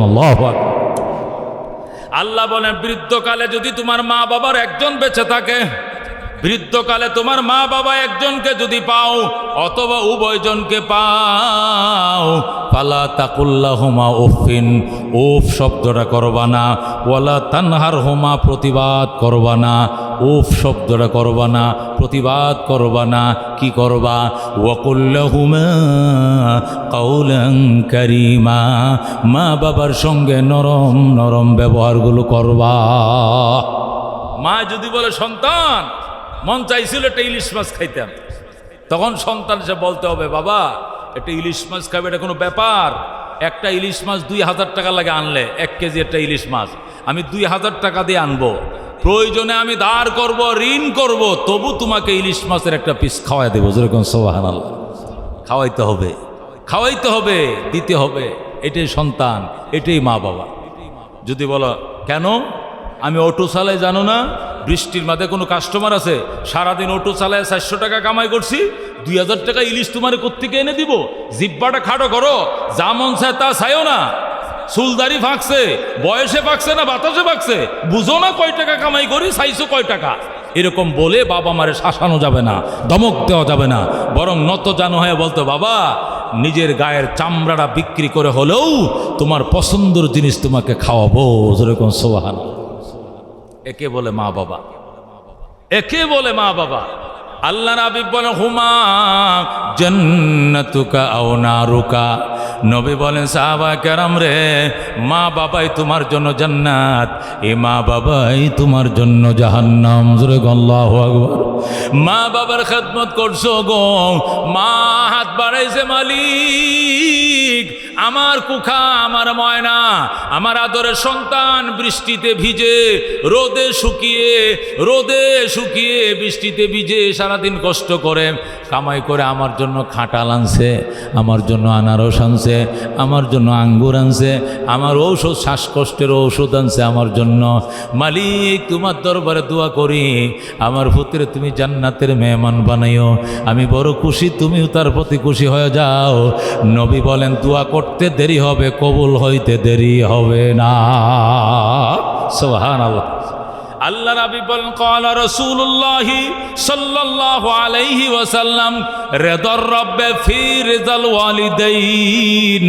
[SPEAKER 1] আল্লাহু আকবার। আল্লাহ বলেন, বৃদ্ধকালে যদি তোমার মা বাবার একজন বেঁচে থাকে, বৃদ্ধকালে তোমার মা বাবা একজনকে যদি পাও অথবা উভয়জনকে পাও, ফালা তাকুল্লাহুমা উফিন, উফ শব্দটা করবা না, ওয়ালা তানহারহুমা, প্রতিবাদ করবা না, উফ শব্দটা করবা না, প্রতিবাদ করবা না, কি করবা? ওয়াকুল্লাহুমা কাওলান কারীমা, মা বাবার সঙ্গে নরম নরম ব্যবহারগুলো করবা। মা যদি বলে, সন্তান মন চাইছিল একটা ইলিশ মাছ খাইতাম, তখন সন্তান সে বলতে হবে, বাবা একটা ইলিশ মাছ খাবে, এটা কোনো ব্যাপার? একটা ইলিশ মাছ 2000 টাকা লাগে আনলে, 1 কেজি একটা ইলিশ মাছ আমি 2000 টাকা দিয়ে আনবো, প্রয়োজনে আমি ধার করব, ঋণ করব, তবু তোমাকে ইলিশ মাছের একটা পিস খাওয়াই দেবো। যেরকম সুবহানাল্লাহ। খাওয়াইতে হবে, খাওয়াইতে হবে, দিতে হবে, এটাই সন্তান, এটাই মা বাবা। যদি বলো কেন আমি অটো চালাই, জানো না বৃষ্টির মাঝে কোনো কাস্টমার আছে, সারাদিন অটো চালায় 400 টাকা কামাই করছি, 2000 টাকা ইলিশ তোমার কোত্থেকে এনে দিব? জিব্বাটা খাটো করো, যা মন চায় তা চাইও না, চুলদারি ফাঁকছে, বয়সে ফাঁকছে না বাতাসে ফাঁকছে, বুঝো না কয় টাকা কামাই করি, চাইছো কয় টাকা? এরকম বলে বাবা মারে শাসানো যাবে না, ধমক দেওয়া যাবে না, বরং নত জানো হয়ে বলতো, বাবা নিজের গায়ের চামড়াটা বিক্রি করে হলেও তোমার পছন্দের জিনিস তোমাকে খাওয়াবো। যেরকম সুবহানাল্লাহ। একে বলে মা বাবা, একে বলে মা বাবা। আল্লাহ নবী বলেন, হুমা জান্নাতুকা আও নারুকা, নবী বলেন সাহাবা কেরাম রে, মা বাবাই তোমার জন্য জান্নাত, এ মা বাবাই তোমার জন্য জাহান্নাম। জোরে আল্লাহু আকবার। মা বাবার খেদমত করছো গো, মা হাত বাড়াইছে, মালিক আমার কুখা, আমার ময়না, আমার আদরের সন্তান বৃষ্টিতে ভিজে, রোদে শুকিয়ে বৃষ্টিতে ভিজে সারাদিন কষ্ট করে কামাই করে আমার জন্য খাঁটাল আনছে, আমার জন্য আনারস আনছে, আমার জন্য আঙ্গুর আনছে, আমার ঔষধ, শ্বাসকষ্টের ঔষধ আনছে আমার জন্য। মালিক তোমার দরবারে দোয়া করি, আমার পুত্রে তুমি জান্নাতের মেহমান বানাইও, আমি বড় খুশি, তুমিও তার প্রতি খুশি হয়ে যাও। নবী বলেন, দোয়া করতে দেরি হবে, কবুল হইতে দেরি হবে না। সুবহানাল্লাহ। আল্লাহ নবী বলেন ক্বালা রাসূলুল্লাহ সাল্লাল্লাহু আলাইহি ওয়াসাল্লাম রিদার রাব্বি ফি রিদাল ওয়ালিদাইন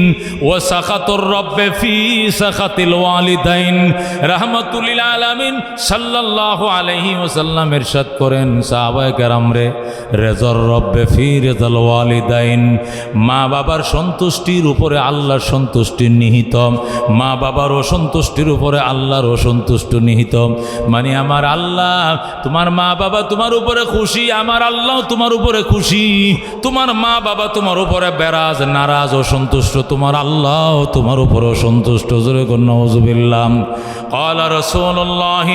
[SPEAKER 1] ওয়া সাখাতুর রাব্বি ফি সাখাতিল ওয়ালিদাইন। রাহমাতুল লিল আলামিন সাল্লাল্লাহু আলাইহি ওয়াসাল্লাম ইরশাদ করেন সাহাবায়ে কেরাম রে, রিদার রাব্বি ফি রিদাল ওয়ালিদাইন, মা বাবার সন্তুষ্টির উপরে আল্লাহর সন্তুষ্টি নিহিত, মা বাবার অসন্তুষ্টির উপরে আল্লাহর অসন্তুষ্টি নিহিত। মানে আমার আল্লাহ, তোমার মা বাবা তোমার উপরে খুশি, আমার আল্লাহ তোমার উপরে খুশি। তোমার মা বাবা তোমার উপরে বেরাজ, নারাজ, অসন্তুষ্ট, তোমার আল্লাহ তোমার উপরে অসন্তুষ্ট। জোরে কোন নাউযুবিল্লাহ। ক্বালা রাসূলুল্লাহ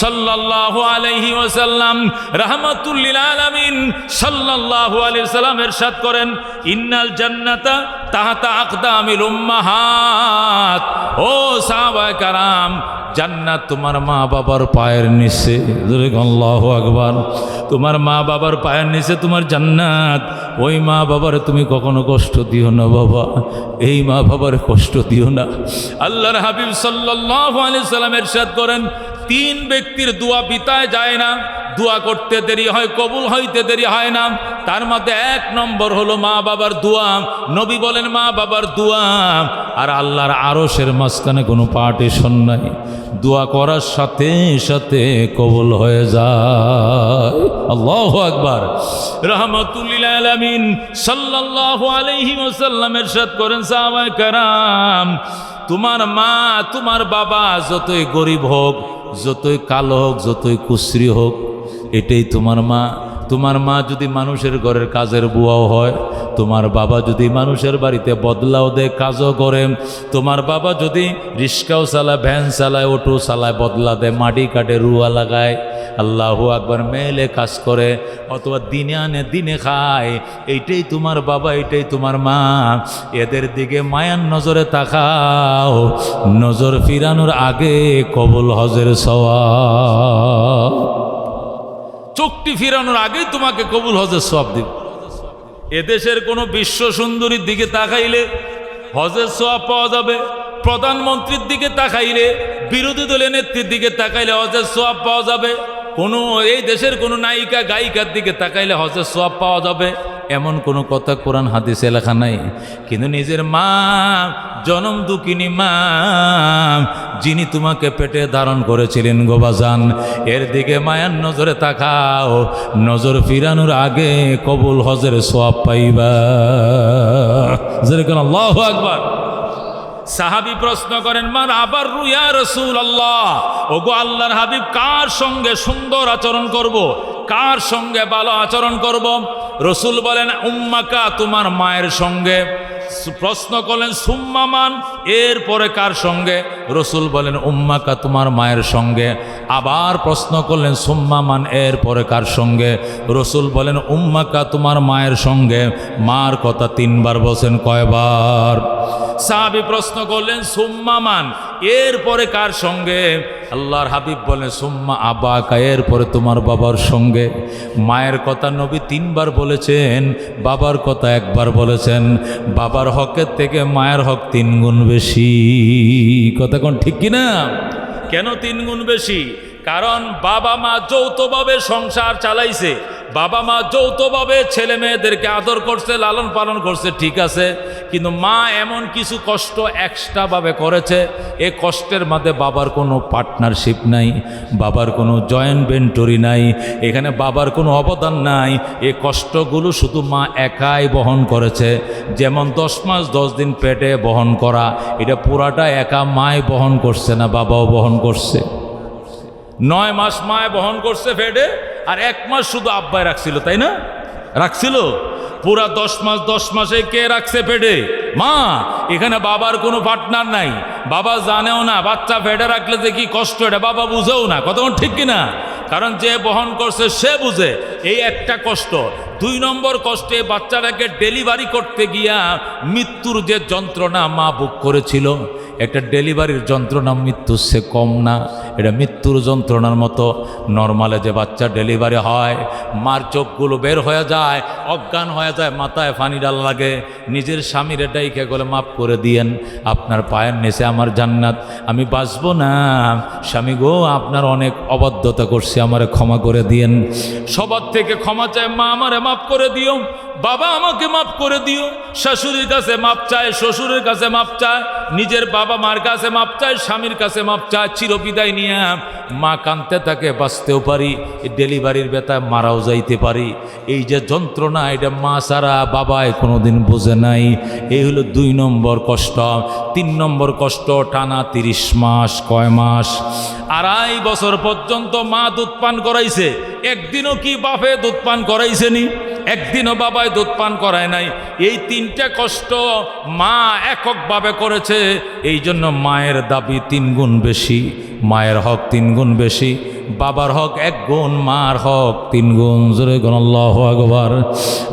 [SPEAKER 1] সাল্লাল্লাহু আলাইহি ওয়াসাল্লাম, রাহমাতুল লিল আলামিন সাল্লাল্লাহু আলাইহি ওয়াসাল্লাম ইরশাদ করেন ইন্নাল জান্নাতা তাহতা আকদামিল উম্মাহাত। ও সাহাবায়ে কেরাম, জান্নাত তোমার মা বাবার পায়ের নিচে। আল্লাহু আকবার। তোমার মা বাবার পায়ের নিচে তোমার জান্নাত। ওই মা বাবার তুমি কখনো কষ্ট দিও না বাবা, এই মা বাবার কষ্ট দিও না। আল্লাহর হাবিব সাল্লাল্লাহু আলাইহি সাল্লাম ইরশাদ করেন তিন ব্যক্তির দোয়া বিতায় যায় না, দোয়া করতে দেরি হয়, কবুল হইতে দেরি হয় না। তার মধ্যে এক নম্বর হলো মা বাবার দোয়া। নবী বলেন মা বাবার দোয়া আর আল্লাহর আরশের মাঝখানে কোনো পার্টিশন নাই, দোয়া করার সাথে সাথে কবুল হয়ে যায়। আল্লাহু আকবার। রাহমাতুল লিল আলামিন সাল্লাল্লাহু আলাইহি ওয়াসাল্লাম ইরশাদ করেন সাহাবায়ে কেরাম, তোমার মা তোমার বাবা যতই গরিব হোক, যতই কালো হোক, যতই কুশ্রী হোক, এটাই তোমার মা। তোমার মা যদি মানুষের ঘরের কাজের বুয়াও হয়, তোমার বাবা যদি মানুষের বাড়িতে বদলাও দেয়, কাজও করে, তোমার বাবা যদি রিক্সাও চালায়, ভ্যান চালায়, অটো চালায়, বদলা দেয়, মাটি কাটে, রুয়া লাগায়, আল্লাহু আকবার, মেলে কাজ করে, অথবা দিনে আনে দিনে খায়, এইটাই তোমার বাবা, এইটাই তোমার মা। এদের দিকে মায়ার নজরে তাকাও, নজর ফিরানোর আগে কবুল হজের সওয়াব। চোখটি ফিরানোর আগেই তোমাকে কবুল হজের সওয়াব দিবে। এদেশের কোনো বিশ্ব সুন্দরীর দিকে তাকাইলে হজের সওয়াব পাওয়া যাবে, প্রধানমন্ত্রীর দিকে তাকাইলে, বিরোধী দলের নেত্রীর দিকে তাকাইলে হজের সওয়াব পাওয়া যাবে, কোনো এই দেশের কোনো নায়িকা গায়িকার দিকে তাকাইলে হজের সওয়াব পাওয়া যাবে, এমন কোনো কথা কোরআন হাদিসে লেখা নাই। কিন্তু নিজের মা, জনম দুঃখিনী মা, যিনি তোমাকে পেটে ধারণ করেছিলেন গো বাজান, এর দিকে মায়ার নজরে তাকাও, নজর ফিরানোর আগে কবুল হজের সওয়াব পাইবা। যেরকম আল্লাহু আকবার। সাহাবী প্রশ্ন করেন মান আবার ইয়া রাসূলুল্লাহ, ওগো আল্লাহর হাবিব, কার সঙ্গে সুন্দর আচরণ করব, কার সঙ্গে ভালো আচরণ করব? রসুল বলেন উম্মাকা, তোমার মায়ের সঙ্গে। প্রশ্ন করলেন সুম্মামান, এরপরে কার সঙ্গে? রসুল বলেন উম্মাকা, তোমার মায়ের সঙ্গে। আবার প্রশ্ন করলেন সুম্মামান, এরপরে কার সঙ্গে? রসুল বলেন উম্মাকা, তোমার মায়ের সঙ্গে। মার কথা তিনবার বলছেন, কয়বার? সাহাবী প্রশ্ন করলেন সুম্মামান, এরপরে কার সঙ্গে? আল্লাহর হাবিব বলেন সুম্মা আবাকা, এরপরে তোমার বাবার সঙ্গে। মায়ের কথা নবী তিনবার বলেছেন, বাবার কথা একবার বলেছেন। বাবার হকের থেকে মায়ের হক 3 গুণ বেশি। কথা কোন ঠিক কিনা? কেন 3 গুণ বেশি? কারণ বাবা মা যৌথভাবে সংসার চালাইছে, বাবা মা যৌথভাবে ছেলে মেয়েদেরকে আদর করছে, লালন পালন করছে, ঠিক আছে, কিন্তু মা এমন কিছু কষ্ট এক্সট্রাভাবে করেছে, এ কষ্টের মধ্যে বাবার কোনো পার্টনারশিপ নাই, বাবার কোনো জয়েন্ট ভেঞ্চুরি নাই, এখানে বাবার কোনো অবদান নাই। এ কষ্টগুলো শুধু মা একাই বহন করেছে। যেমন 10 মাস 10 দিন পেটে বহন করা, এটা পুরাটা একা মায় বহন করছে না, বাবাও বহন করছে। 9 মাস মায় বহন করছে পেটে, আর 1 মাস শুধু আব্বাই রাখছিল, তাই না? রাখছিল। পুরা 10 মাস 10 মাসে কে রাখছে পেটে? মা। এখানে বাবার কোনো পার্টনার নাই, বাবা জানেও না বাচ্চা পেটে রাখলে যে কি কষ্ট, এটা বাবা বুঝেও না। কতক্ষণ ঠিক কিনা? কারণ যে বহন করছে সে বুঝে এই একটা কষ্ট। 2 নম্বর কষ্টে বাচ্চাটাকে ডেলিভারি করতে গিয়া মৃত্যুর যে যন্ত্রণা মা ভোগ করেছিল, একটা ডেলিভারির যন্ত্রণা মৃত্যুর সে কম না। এটা মৃত্যুর যন্ত্রণার মতো। নর্মালে যে বাচ্চা ডেলিভারি হয়, মার চোখগুলো বের হয়ে যায়, অজ্ঞান হয়ে যায়, মাথায় পানি ডাল লাগে, নিজের স্বামীর ডাইকে বলে মাফ করে দিয়েন, আপনার পায়ের নিচে আমার জান্নাত, আমি বাঁচবো না, স্বামী গো আপনার অনেক অবাধ্যতা করছি, আমারে ক্ষমা করে দিয়েন। সবার থেকে ক্ষমা চায়, মা আমারে মাফ করে দিও, বাবা আমাকে মাফ করে দিও। শাশুড়ির কাছে মাপ চায়, শ্বশুরের কাছে মাপ চায়, নিজের বাবা মার কাছে মাপ চায়, স্বামীর কাছে মাপ চায়। চিরবিদায় নিয়ে মা কাঁদতে থাকে, বাঁচতেও পারি, ডেলিভারির ব্যথায় মারাও যাইতে পারি। এই যে যন্ত্রণা, এটা মা ছাড়া বাবায় কোনোদিন বোঝে নাই। এই হলো 2 নম্বর কষ্ট। 3 নম্বর কষ্ট, টানা 30 মাস, কয় মাস, 2.5 বছর পর্যন্ত মা দুধ পান করাইছে। একদিনও কি বাপে দুধ পান করাইছে নি? একদিনও বাবায় দুধ পান করায় নাই। এই 3টা কষ্ট মা এককভাবে করেছে। এই জন্য মায়ের দাবি 3 গুণ বেশি, মায়ের হক 3 গুণ বেশি, বাবার হক 1 গুণ, মার হক 3 গুণ। জোরে গুণ আল্লাহু আকবার।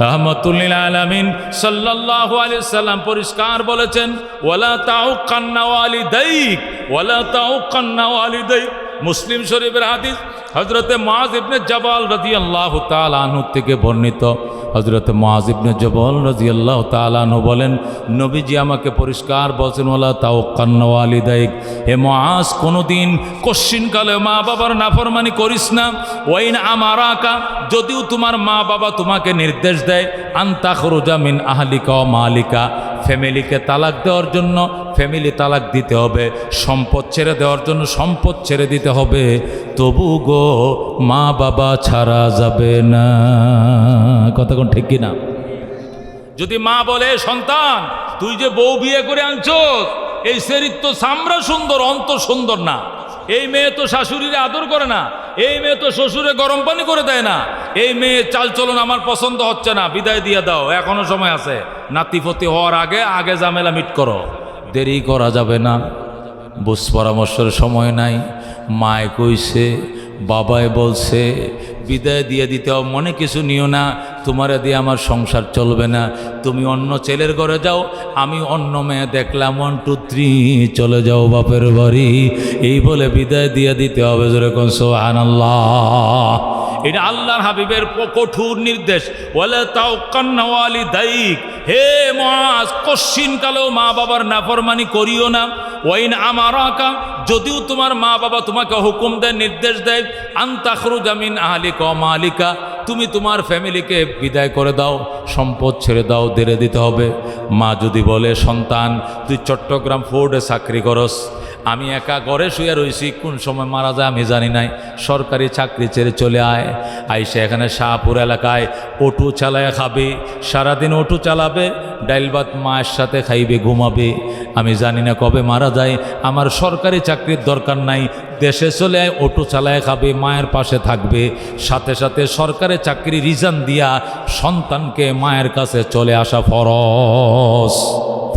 [SPEAKER 1] রাহমাতুল লিল আলামিন সাল্লাল্লাহু আলাইহি সাল্লাম পরিষ্কার বলেছেন, ওয়ালা তাউকান্না ওয়ালিদাইক, ওয়ালা তাউকান্না ওয়ালিদাইক। মুসলিম শরীফের হাদিস, হযরতে মুআয ইবনে জাবাল রাদিয়াল্লাহু তাআলা আনহু থেকে বর্ণিত। হযরতে মুআয ইবনে জাবাল রাদিয়াল্লাহু তাআলা আনহু বলেন, নবীজি আমাকে পরিষ্কার বলেছেন, ওয়ালা তাওকান্না ওয়ালিদাইক, হে মুআয কোনোদিন কশ্চিনকালে মা বাবার নাফরমানি করিস না। ওয়াইন আমারাকা, যদিও তোমার মা বাবা তোমাকে নির্দেশ দেয়, আনতা খুরুজা মিন আহলিকা ওয়া মালিকা, ফ্যামিলিকে তালাক দেওয়ার জন্য ফ্যামিলি তালাক দিতে হবে, সম্পদ ছেড়ে দেওয়ার জন্য সম্পদ ছেড়ে দিতে হবে, তবু গো মা বাবা ছাড়া যাবে না। কথা কোন ঠিক কিনা? যদি মা বলে, সন্তান তুই যে বউ বিয়ে করে আনছস, এই চরিত্র চামড়া সুন্দর, অন্তর সুন্দর না, এই মেয়ে তো শাশুড়িরে আদর করে না, এই মেয়ে তো শ্বশুরে গরম পানি করে দেয় না, এই মেয়ে চালচলন আমার পছন্দ হচ্ছে না, বিদায় দিয়ে দাও, এখনো সময় আছে, নাতিপতি হওয়ার আগে আগে ঝামেলা মিট করো, দেরি করা যাবে না। বুঝ পরামর্শের সময় নাই। মায় কইছে, বাবায় বলছে, বিদায় দিয়ে দিতে হবে, মনে কিছু নিও না, তোমারে দিয়ে আমার সংসার চলবে না, তুমি অন্য ছেলের ঘরে যাও, আমি অন্য মেয়ে দেখলাম, 1 2 3 চলে যাও বাপের বাড়ি, এই বলে বিদায় দিয়ে দিতে হবে। যেরকম সুবহানাল্লাহ, এটা আল্লাহর হাবিবের কঠোর নির্দেশ। ওয়ালা তাওকান্না ওয়ালিদাইক, হে মুআয কশ্চিনকালেও মা বাবার নাফরমানি করিও না। ওয়াইন আমারাকা, যদিও তোমার মা বাবা তোমাকে হুকুম দেয়, নির্দেশ দেয়, আনতা খুরুজা মিন আহলিকা ওয়া মালিকা, তুমি তোমার ফ্যামিলিকে বিদায় করে দাও, সম্পদ ছেড়ে দাও, দেরে দিতে হবে। মা যদি বলে, সন্তান তুই চট্টগ্রাম ফোর্টে চাকরি করস, আমি একা ঘরে শুয়ে রয়েছি, কোন সময় মারা যায় আমি জানি নাই, সরকারি চাকরি ছেড়ে চলে আয়, আইসে এখানে শাহপুর এলাকায় অটো চালায় খাবে, সারাদিন অটো চালাবে, ডাইল ভাত মায়ের সাথে খাইবে, ঘুমাবে, আমি জানি না কবে মারা যায়, আমার সরকারি চাকরির দরকার নাই, দেশে চলে আয়, অটো চালায় খাবে, মায়ের পাশে থাকবে, সাথে সাথে সরকারি চাকরি রিজাইন দিয়া সন্তানকে মায়ের কাছে চলে আসা ফরজ।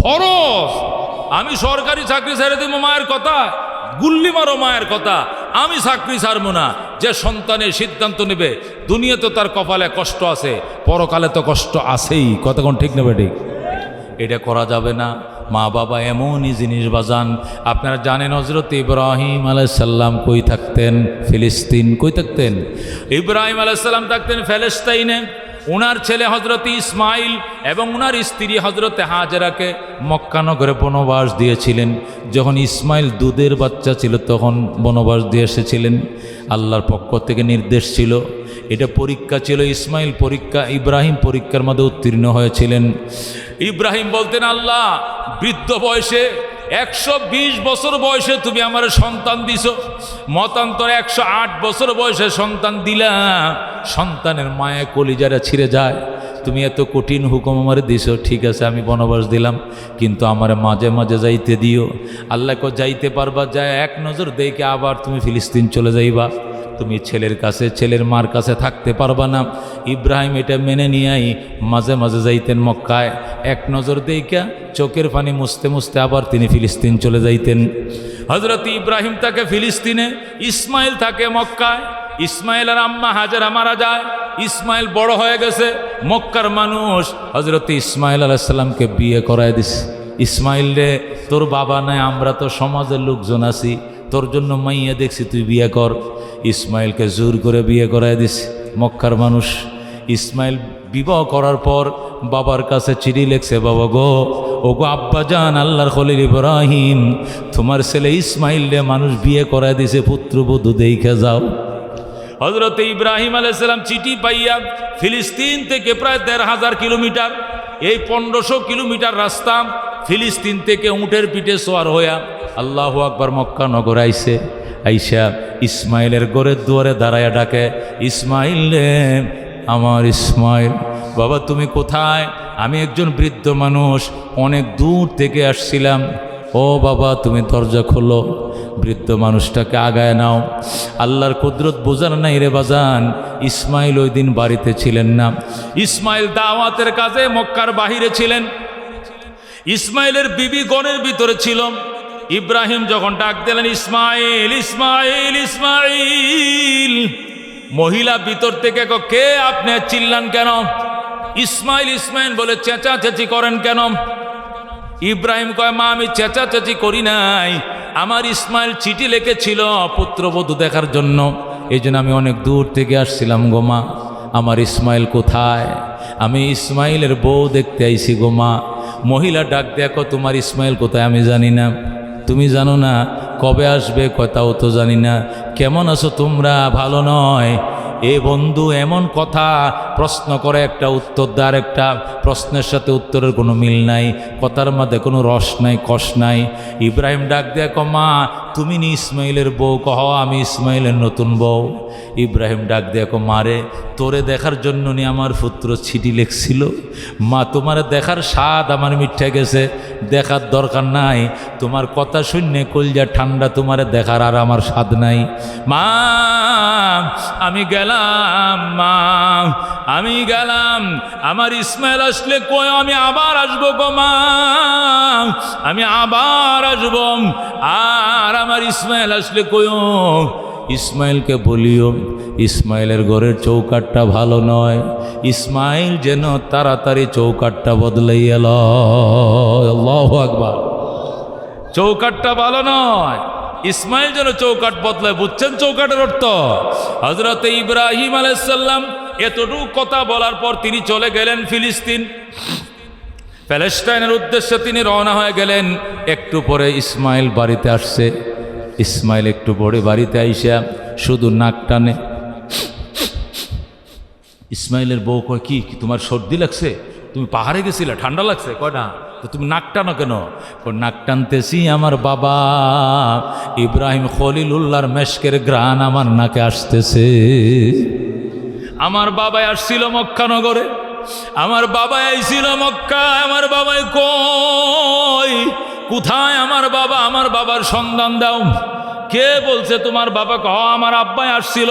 [SPEAKER 1] ফরজ। আমি সরকারি চাকরি ছেড়ে দিব মায়ের কথা, গুল্লি মারো মায়ের কথা, আমি চাকরি ছাড়বো না। যে সন্তানের সিদ্ধান্ত নেবে, দুনিয়াতে তার কপালে কষ্ট আছে, পরকালে তো কষ্ট আছেই। কতক্ষণ ঠিক নেবে ঠিক? এটা করা যাবে না। মা বাবা এমনই জিনিস বাজান, আপনারা জানেন হযরত ইব্রাহিম আলাইহিস সালাম কই থাকতেন? ফিলিস্তিন। কই থাকতেন? ইব্রাহিম আলাইহিস সালাম থাকতেন ফিলিস্তিনে। ওনার ছেলে হযরত ইসমাইল এবং ওনার স্ত্রী হযরতে হাজেরাকে মক্কা নগরে বনবাস দিয়েছিলেন। যখন ইসমাইল দুধের বাচ্চা ছিল তখন বনবাস দিয়ে এসেছিলেন। আল্লাহর পক্ষ থেকে নির্দেশ ছিল, এটা পরীক্ষা ছিল, ইসমাইল পরীক্ষা, ইব্রাহিম পরীক্ষার মধ্যে উত্তীর্ণ হয়েছিলেন। ইব্রাহিম বলতেন, আল্লাহ বৃদ্ধ বয়সে 120 বছর বয়সে তুমি আমার সন্তান দিছো, মতান্তরে 108 বছর বয়সে সন্তান দিলা, সন্তানের মায়া কলিজারা ছিঁড়ে যায়, তুমি এত কঠিন হুকুম আমারে দিছো, ঠিক আছে আমি বনবাস দিলাম, কিন্তু আমার মাঝে মাঝে যাইতে দিও। আল্লাহ কো যাইতে পারবা, যায় এক নজর দেখে আবার তুমি ফিলিস্তিন চলে যাইবা, তুমি ছেলের কাছে, ছেলের মার কাছে থাকতে পারবা না। ইব্রাহিম এটা মেনে নিয়েই মাঝে মাঝে যাইতেন মক্কায়, এক নজর দেইকা চোখের পানি মুছতে মুছতে আবার তিনি ফিলিস্তিন চলে যাইতেন। হযরত ইব্রাহিম থাকে ফিলিস্তিনে, ইসমাইল থাকে মক্কায়। ইসমাইল আর আম্মা হাজেরা মারা যায়, ইসমাইল বড় হয়ে গেছে, মক্কার মানুষ হযরত ইসমাইল আলাইহিস সালামকে বিয়ে করায় দিছে। ইসমাইল রে, তোর বাবা নাই, আমরা তো সমাজের লোকজন আছি, তোর জন্য মাইয়া দেখছি, তুই বিয়ে কর। ইসমাইলকে জোর করে বিয়ে করায় দিছে মক্কার মানুষ। ইসমাইল বিবাহ করার পর বাবার কাছে চিঠি লেখছে, বাবা গো, ও গো আব্বা জান, আল্লাহর খলিল ইব্রাহিম তোমার ছেলে ইসমাইলরে মানুষ বিয়ে করায় দিছে, পুত্রবধূ দেখে যাও। হযরত ইব্রাহিম আলাইহিস সালাম চিঠি পাইয়া ফিলিস্তিন থেকে প্রায় ১৫০০ কিলোমিটার, এই ১৫০০ কিলোমিটার রাস্তা ফিলিস্তিন থেকে উটের পিঠে সোয়ার হইয়া আল্লাহু আকবার মক্কা নগর আইছে। আইসা ইসমাইলের ঘরের দুয়ারে দাঁড়ায়া ডাকে, ইসমাইল রে, আমার ইসমাইল, বাবা তুমি কোথায়? আমি একজন বৃদ্ধ মানুষ, অনেক দূর থেকে আসছিলাম। ও বাবা তুমি দরজা খোলো। বৃদ্ধ মানুষটাকে আগায় নাও। আল্লাহর কুদরত বোঝার নাই রে বাজান, ইসমাইল ওই দিন বাড়িতে ছিলেন না। ইসমাইল দাওয়াতের কাজে মক্কার বাহিরে ছিলেন। ইসমাইলের বিবি গণের ভিতরে ছিল। ইব্রাহিম যখন ডাক দিলেন, ইসমাইল ইসমাইল ইসমাইল, মহিলা ভিতর থেকে কে আপনি চিল্লান কেন? ইসমাইল ইসমাইল বলে চেঁচাচেঁচি করেন কেন? ইব্রাহিম কয়, মা আমি চেঁচাচেঁচি করি নাই, আমার ইসমাইল চিঠি লিখেছিল পুত্রবধূ দেখার জন্য, এই জন্য আমি অনেক দূর থেকে আসছিলাম গো মা। আমার ইসমাইল কোথায়? আমি ইসমাইলের বউ দেখতে আইছি গো মা। মহিলা ডাক দেখো, তোমার ইসমাইল কোথায়? আমি জানি না। তুমি জানো না? কবে আসবে কথাও তো জানি না। কেমন আছো তোমরা? ভালো নয়। এ বন্ধু এমন কথা প্রশ্ন করে একটা উত্তর দেয়, একটা প্রশ্নের সাথে উত্তরের কোনো মিল নাই, কথার মধ্যে কোনো রস নাই, কষ নাই। ইব্রাহিম ডাক দেয়া, মা তুমি নি ইসমাইলের বউ? কহ আমি ইসমাইলের নতুন বউ। ইব্রাহিম ডাক দেয়া, মারে তোরে দেখার জন্য নি আমার পুত্র চিঠি লিখছিল। মা তোমারে দেখার স্বাদ আমার মিঠে গেছে, দেখার দরকার নাই। তোমার কথা শুনে কলজা ঠান্ডা, তোমারে দেখার আর আমার স্বাদ নাই। মা আমি গেলাম, মা আমি গেলাম, আমার ইসমাইল আসলে কই আমি আবার আসবো গো মা, আমি আবার আসবো। আর আমার ইসমাইল আসলে কইও, ইসমাইলকে বলিও ইসমাইলের ঘরের চৌকাটটা ভালো নয়, ইসমাইল যেন তাড়াতাড়ি চৌকাটটা বদলাই এল। আল্লাহু আকবার। চৌকাটটা ভালো নয়, ইসমাইল যেন চৌকাট বদলায়। বুঝছেন চৌকাটের অর্থ? হযরত ইব্রাহিম আলাইহিস সালাম এতটুকু কথা বলার পর তিনি চলে গেলেন ফিলিস্তিন, প্যালেস্টাইনের উদ্দেশ্যে তিনি রওনা হয়ে গেলেন। একটু পরে ইসমাইল বাড়িতে আসছে। ইসমাইল একটু পরে বাড়িতে আইসা শুধু নাক টানে। ইসমাইলের বউ কয়, কি তোমার সর্দি লাগছে? তুমি পাহাড়ে গেছিলে, ঠান্ডা লাগছে? কয় না। তো তুমি নাক টানো কেন? নাক টানতেছি আমার বাবা ইব্রাহিম খলিলুল্লাহর মেশকের গ্রান আমার নাকে আসতেছে। আমার বাবা আসছিল মক্কা নগরে, আমার বাবা আইছিল মক্কা। আমার বাবাই কই? কোথায় আমার বাবা? আমার বাবার সন্ধান দাও। কে বলছে তোমার বাবা? কহ আমার আব্বাই আসছিল।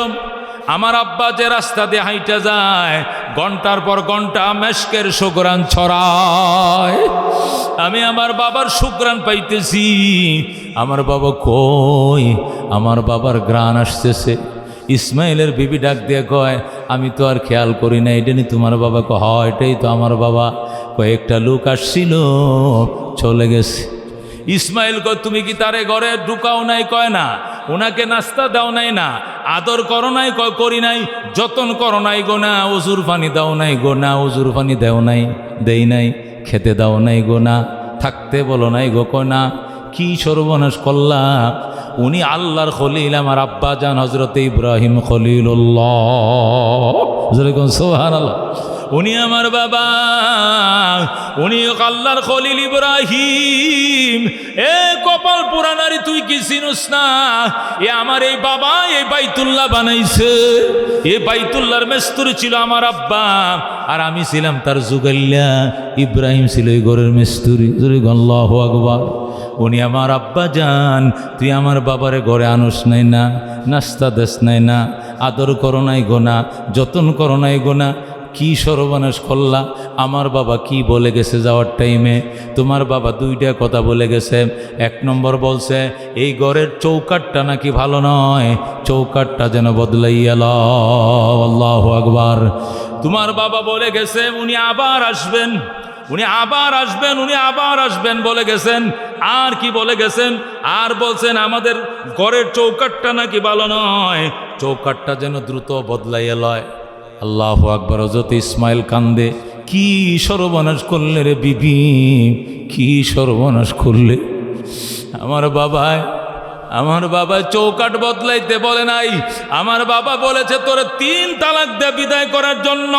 [SPEAKER 1] আমার আব্বা যে রাস্তা দিয়ে হাইটা যায়, ঘন্টার পর ঘন্টা মেশকের সুঘ্রাণ ছড়ায়, আমি আমার বাবার সুঘ্রাণ পাইতেছি। আমার বাবা কই? আমার বাবার গ্রাণ আসতেছে। ইসমাইলের বিবি ডাক দিয়ে কয়, আমি তো আর খেয়াল করি না, এটা নি তোমার বাবা? কহ এটাই তো আমার বাবা। কয়েকটা লোক আসছিল, চলে গেছে। ইসমাইল কয়, তুমি কি তারে ঘরে ঢুকাও নাই? কয় না। ওনাকে নাস্তা দাও নাই? না। আদর করো নাই? কয় করি নাই। যতন করো নাই গো? না। উজুর পানি দাও নাই গো? না। উজুর পানি দেও নাই, দেই নাই। খেতে দাও নাই গো? না। থাকতে বলো নাই গো? কয় না। কি সর্বনাশ করলা! উনি আল্লাহর খলিল, আমার আব্বা জান হযরত ইব্রাহিম খলিলুল্লাহ, সুবহানাল্লাহ। উনি আমার বাবা, উনি আল্লাহর খলিল ইব্রাহিম। এ কপাল পুরানারি, তুই কি চিনুস না? এ আমার এই বাবা এই বাইতুল্লাহ বানাইছে। এই বাইতুল্লাহর মেস্তুরি ছিল আমার আব্বা, আর আমি ছিলাম তার জুগাইল্লা। ইব্রাহিম ছিল এই ঘরের মেস্তুরি। আল্লাহু আকবার। উনি আমার আব্বা জান, তুই আমার বাবারে ঘরে আনস নাই না, নাস্তা দেস নাই না, আদর করো নাই গোনা, যতন করো নাই গোনা। কি সর্বনাশ করলা! আমার বাবা কি বলে গেছে যাওয়ার টাইমে? তোমার বাবা দুইটা কথা বলে গেছে। এক নম্বর বলছে, এই ঘরের চৌকাটটা নাকি ভালো নয়, চৌকাটটা যেন বদলাইয়া লও। আল্লাহু আকবার। তোমার বাবা বলে গেছে উনি আবার আসবেন। উনি আবার আসবেন, উনি আবার আসবেন বলে গেছেন। আর কি বলে গেছেন? আর বলছেন আমাদের ঘরের চৌকাটটা নাকি ভালো নয়, চৌকাটটা যেন দ্রুত বদলাইয়া লয়। আল্লাহু আকবার। হযরত ইসমাইল কান্দে, কি সর্বনাশ করলে রে বিবি, কি সর্বনাশ করলে। আমার বাবা চৌকাট বদলাইতে বলে নাই, আমার বাবা বলেছে তোরে 3 তালাক দিয়ে বিদায় করার জন্য।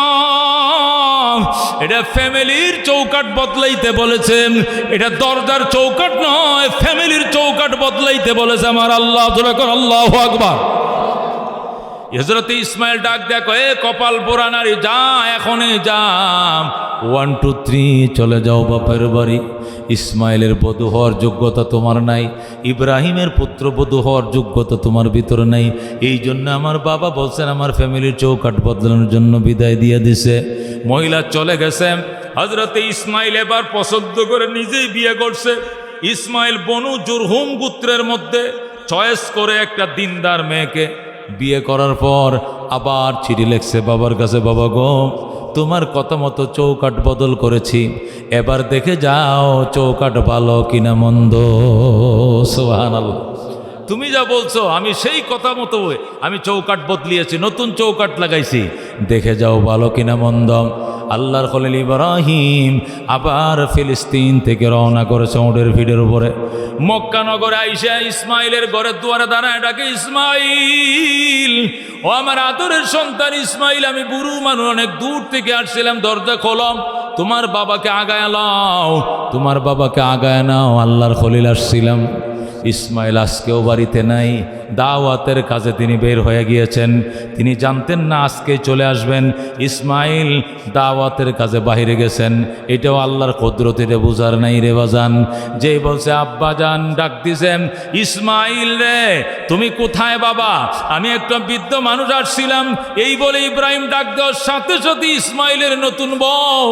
[SPEAKER 1] এটা ফ্যামিলির চৌকাট বদলাইতে বলেছেন, এটা দরজার চৌকাট নয়, ফ্যামিলির চৌকাট বদলাইতে বলেছে আমার আল্লাহ। আল্লাহু আকবার। হযরত ইসমাইল ডাক দেখো, এ কপাল পোড়া নারী, যা এখনই যা, 1 2 3 চলে যাও বাপের বাড়ি। ইসমাইলের বধূ হওয়ার যোগ্যতা তোমার নাই, ইব্রাহিমের পুত্র বধূ হওয়ার যোগ্যতা তোমার ভিতরে নাই। এই জন্য আমার বাবা বলছেন আমার ফ্যামিলির চৌকাট বদলানোর জন্য বিদায় দিয়ে দিছে। মহিলা চলে গেছে। হযরত ইসমাইল এবার পছন্দ করে নিজেই বিয়ে করছে। ইসমাইল বনু জুরহুম গোত্রের মধ্যে চয়েস করে একটা দিনদার মেয়েকে বিয়ে করার পর আবার চিঠি লেখছে বাবার কাছে, বাবা গো তোমার কথা মতো চৌকাট বদল করেছি, এবার দেখে যাও চৌকাট ভালো কিনা মন্দ। সুবহানাল্লাহ। তুমি যা বলছো আমি সেই কথা মতো আমি চৌকাট বদলিয়েছি, নতুন চৌকাট লাগাইছি, দেখে যাও ভালো কিনা মন্দ। আল্লাহর খলিল ইব্রাহিম আবার ফিলিস্তিন থেকে রওনা করেছে উটের ভিড়ের উপরে। মক্কা নগরে আইসা ইসমাইলের ঘরের দুয়ারে দাঁড়ায় ডাকে, ইসমাইল, ও আমার আদরের সন্তান ইসমাইল, আমি বুড়ো মানুষ, অনেক দূর থেকে আসছিলাম, দরজা খোলম, তোমার বাবাকে আগায় লাও, তোমার বাবাকে আগায় নাও, আল্লাহর খলিল আসছিলাম। ইসমাইল আজকেও বাড়িতে নাই, দাওয়াতের কাজে তিনি বের হয়ে গিয়েছেন। তিনি জানতেন না আজকে চলে আসবেন। ইসমাইল দাওয়াতের কাজে বাহিরে গেছেন, এটাও আল্লাহর কুদরতে বুঝার নাই রে বাজান। যেই বলছে আব্বা জান ডাক দিছেন, ইসমাইল রে তুমি কোথায় বাবা, আমি একটা বৃদ্ধ মানুষ আসছিলাম, এই বলে ইব্রাহিম ডাক দেওয়ার সাথে সাথে ইসমাইলের নতুন বউ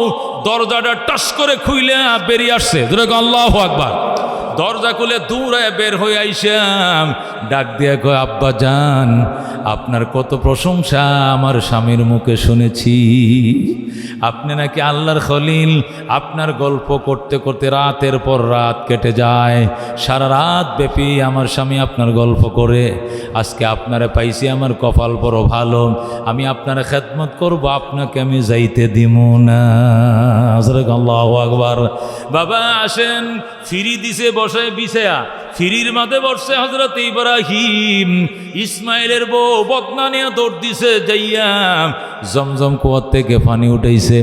[SPEAKER 1] দরজাটা টাস করে খুইলে বেরিয়ে আসছে। আল্লাহু আকবার। দরজা খুলে দূরে বের হয়ে আইসাম, ডাক দিয়া কয় আব্বা জান আপনার কত প্রশংসা আমার স্বামীর মুখে শুনেছি, আপনি নাকি আল্লাহর খলিল, আপনার গল্প করতে করতে রাতের পর রাত কেটে যায়, সারা রাত ব্যাপী আমার স্বামী আপনার গল্প করে, আজকে আপনারে পাইছি, আমার কপাল বড় ভালো, আমি আপনার খেদমত করব, আপনাকে আমি যাইতে দিব না। আল্লাহু আকবার। বাবা আসেন, ফিরি দিছে বসায় বিছায়া, ফিরির মাঝে বসছে হযরত ইব্রাহিম। ইসমাইলের বউ বদনা নিয়ে দৌড় দিছে, যাইয়া জমজম কুয়ার থেকে পানি উঠাইছে,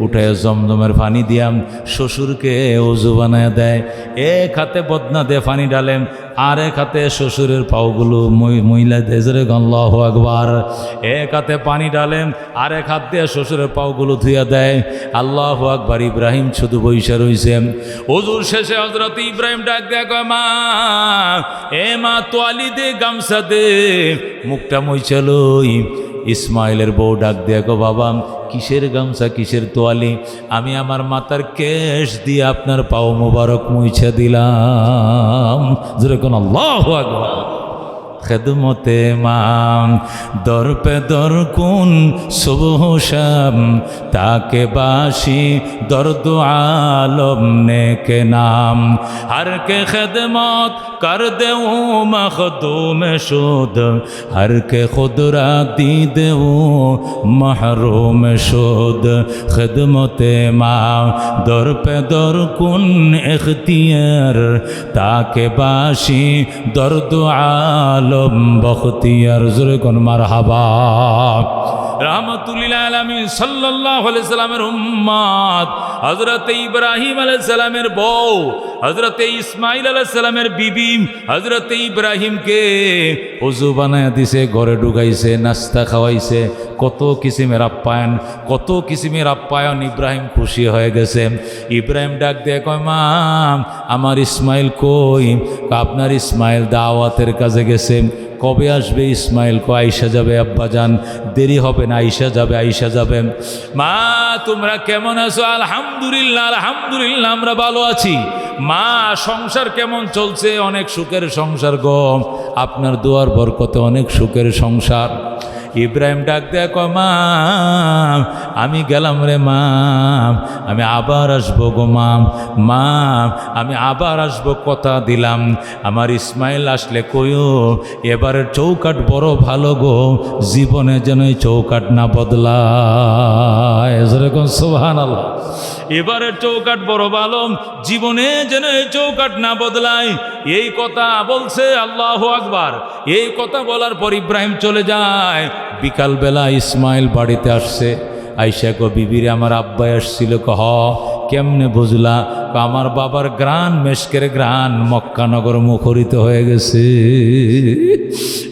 [SPEAKER 1] উঠায় জমজমের পানি দিয়াম শ্বশুরকে ওযু বানায় দেয়। এক হাতে বদনা দিয়ে পানি ডালেন, আর এক হাতে শ্বশুরের পাওগুলো মহিলা দেজরে। আল্লাহু আকবার। এক হাতে পানি ডালেন, আর এক হাত দিয়ে শ্বশুরের পাওগুলো ধুইয়া দেয়। আল্লাহু আকবার। ইব্রাহিম শুধু বইসা রইছে। ওযুর শেষে হযরত ইব্রাহিম ডাক দেয়া কয়, মা এ মা তোয়ালি দে, গামছা দে, মুখটা মুইছা লই। ইসমাইলের বউ ডাক দেয়া কয়, বাবা কিসের গামছা কিসের তোয়ালি, আমি আমার মাথার কেশ দিয়ে আপনার পাও মোবারক মুইছা দিলাম। যেরকম আল্লাহু আকবার। খেদমতে মাম দর পে দর কুন সুবহ শাম, তাকে বাসি দর্দ আলম নে কে নাম, হর কে খেদমত কর দেউ মখদুম শুদ, হর কে খুদরা দি দেউ মহরুম শুদ। খেদমতে মাম দর পে দর কুন ইখতিয়ার, তাকে বাসি দর্দ আলম বখতিয়ার। জোরে কোন মারহাবা। রাহমাতুল্লিল আলামিন সাল্লাল্লাহু আলাইহি সাল্লামের উম্মত হযরত ইব্রাহিম আলাইহিস সালামের বউ, হযরত ইসমাইল আলাইহিস সালামের বিবি হযরত ইব্রাহিমকে ওযু বানায়া দিছে, ঘরে ঢুকাইছে, নাস্তা খাওয়াইছে, কত কিসিমের আপ্যায়ন, কত কিসিমের আপ্যায়ন। ইব্রাহিম খুশি হয়ে গেছে। ইব্রাহিম ডাক দিয়ে কয়, মা আমার ইসমাইল কই? আপনার ইসমাইল দাওয়াতের কাজে গেছে। কবে আসবে ইসমাইল? আইসা যাবে আব্বা জান, দেরি হবে না, আইসা যাবে, আইসা যাবে। মা তোমরা কেমন আছো? আলহামদুলিল্লাহ, আলহামদুলিল্লাহ আমরা ভালো আছি। মা সংসার কেমন চলছে? অনেক সুখের সংসার গো, আপনার দোয়ার বরকতে অনেক সুখের সংসার। ইব্রাহিম ডাক দেয়া কয় মাম আমি গেলাম রে মাম, আমি আবার আসবো গো মাম, মাম আমি আবার আসবো কথা দিলাম। আমার ইসমাইল আসলে কইও এবারের চৌকাট বড় ভালো গো, জীবনে যেন এই চৌকাট না বদলায়। যেরকম সুবহানাল্লাহ, এবারের চৌকাট বড় ভালো, জীবনে যেন এই চৌকাট না বদলায়। এই কথা বলছে, আল্লাহু আকবার। এই কথা বলার পর ইব্রাহিম চলে যায়। বিকালবেলা ইসমাইল বাড়িতে আসছে, আইসা কো বিবিরে আমার আব্বাই আসছিল। কহ কেমনে বুঝলা? আমার বাবার গ্রান, মেশকের গ্রান মক্কানগর মুখরিত হয়ে গেছে।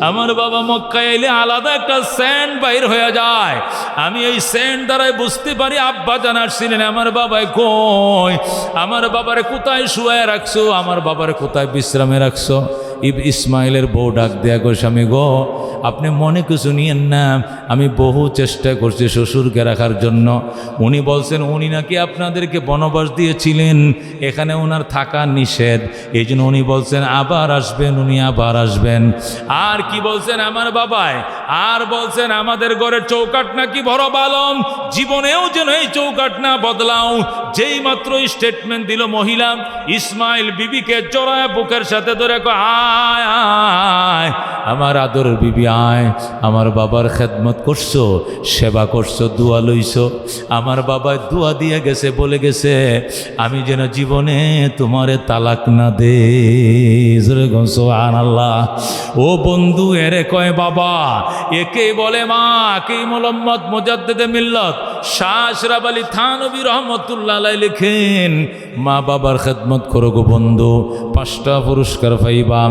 [SPEAKER 1] আমার বাবা মক্কায় এলে আলাদা একটা সেন্ট বাইর হয়ে যায়। আমি এই সেন্ট দ্বারাই বুঝতে পারি আব্বা জানার ছিলেন। আমার বাবাই কই, আমার বাবারে কোথায় শুয়ে রাখছো, আমার বাবারে কোথায় বিশ্রামে রাখছো? ইসমাইলের বউ ডাক দেয়া গো স্বামী গো, আপনি মনে কিছু নিয়েন না, আমি বহু চেষ্টা করছি শ্বশুরকে রাখার জন্য। উনি বলছেন উনি নাকি আপনাদেরকে বনবাস দিয়েছিলেন, এখানে ওনার থাকা নিষেধ, এই জন্য উনি বলছেন আবার আসবেন, উনি আবার আসবেন। আর কি বলছেন আমার বাবায়? আর বলছেন আমাদের ঘরের চৌকাট নাকি বড় বালম, জীবনেও যেন এই চৌকাট না বদলাও। যেই মাত্র স্টেটমেন্ট দিল মহিলা, ইসমাইল বিবিকে জড়ায় বুকের সাথে ধরে আয় আয় আমার আদর বিবি আয়, আমার বাবার খেদমত করছো, সেবা করছো, দোয়া লইছো। আমার বাবা দোয়া দিয়ে গেছে, বলে গেছে আমি যেন জীবনে তোমারে তালাক না দে। সুবহানাল্লাহ। ও বন্ধু, এরে কয় বাবা, একে বলে মা। একেই মোহাম্মদ মুজাদ্দিদে মিল্লত শাহ আশরাফ আলী থানভী রহমতুল্লাহ আলাইহি লিখেন, মা বাবার খেদমত করো গো বন্ধু, 5টা পুরস্কার পাইবা।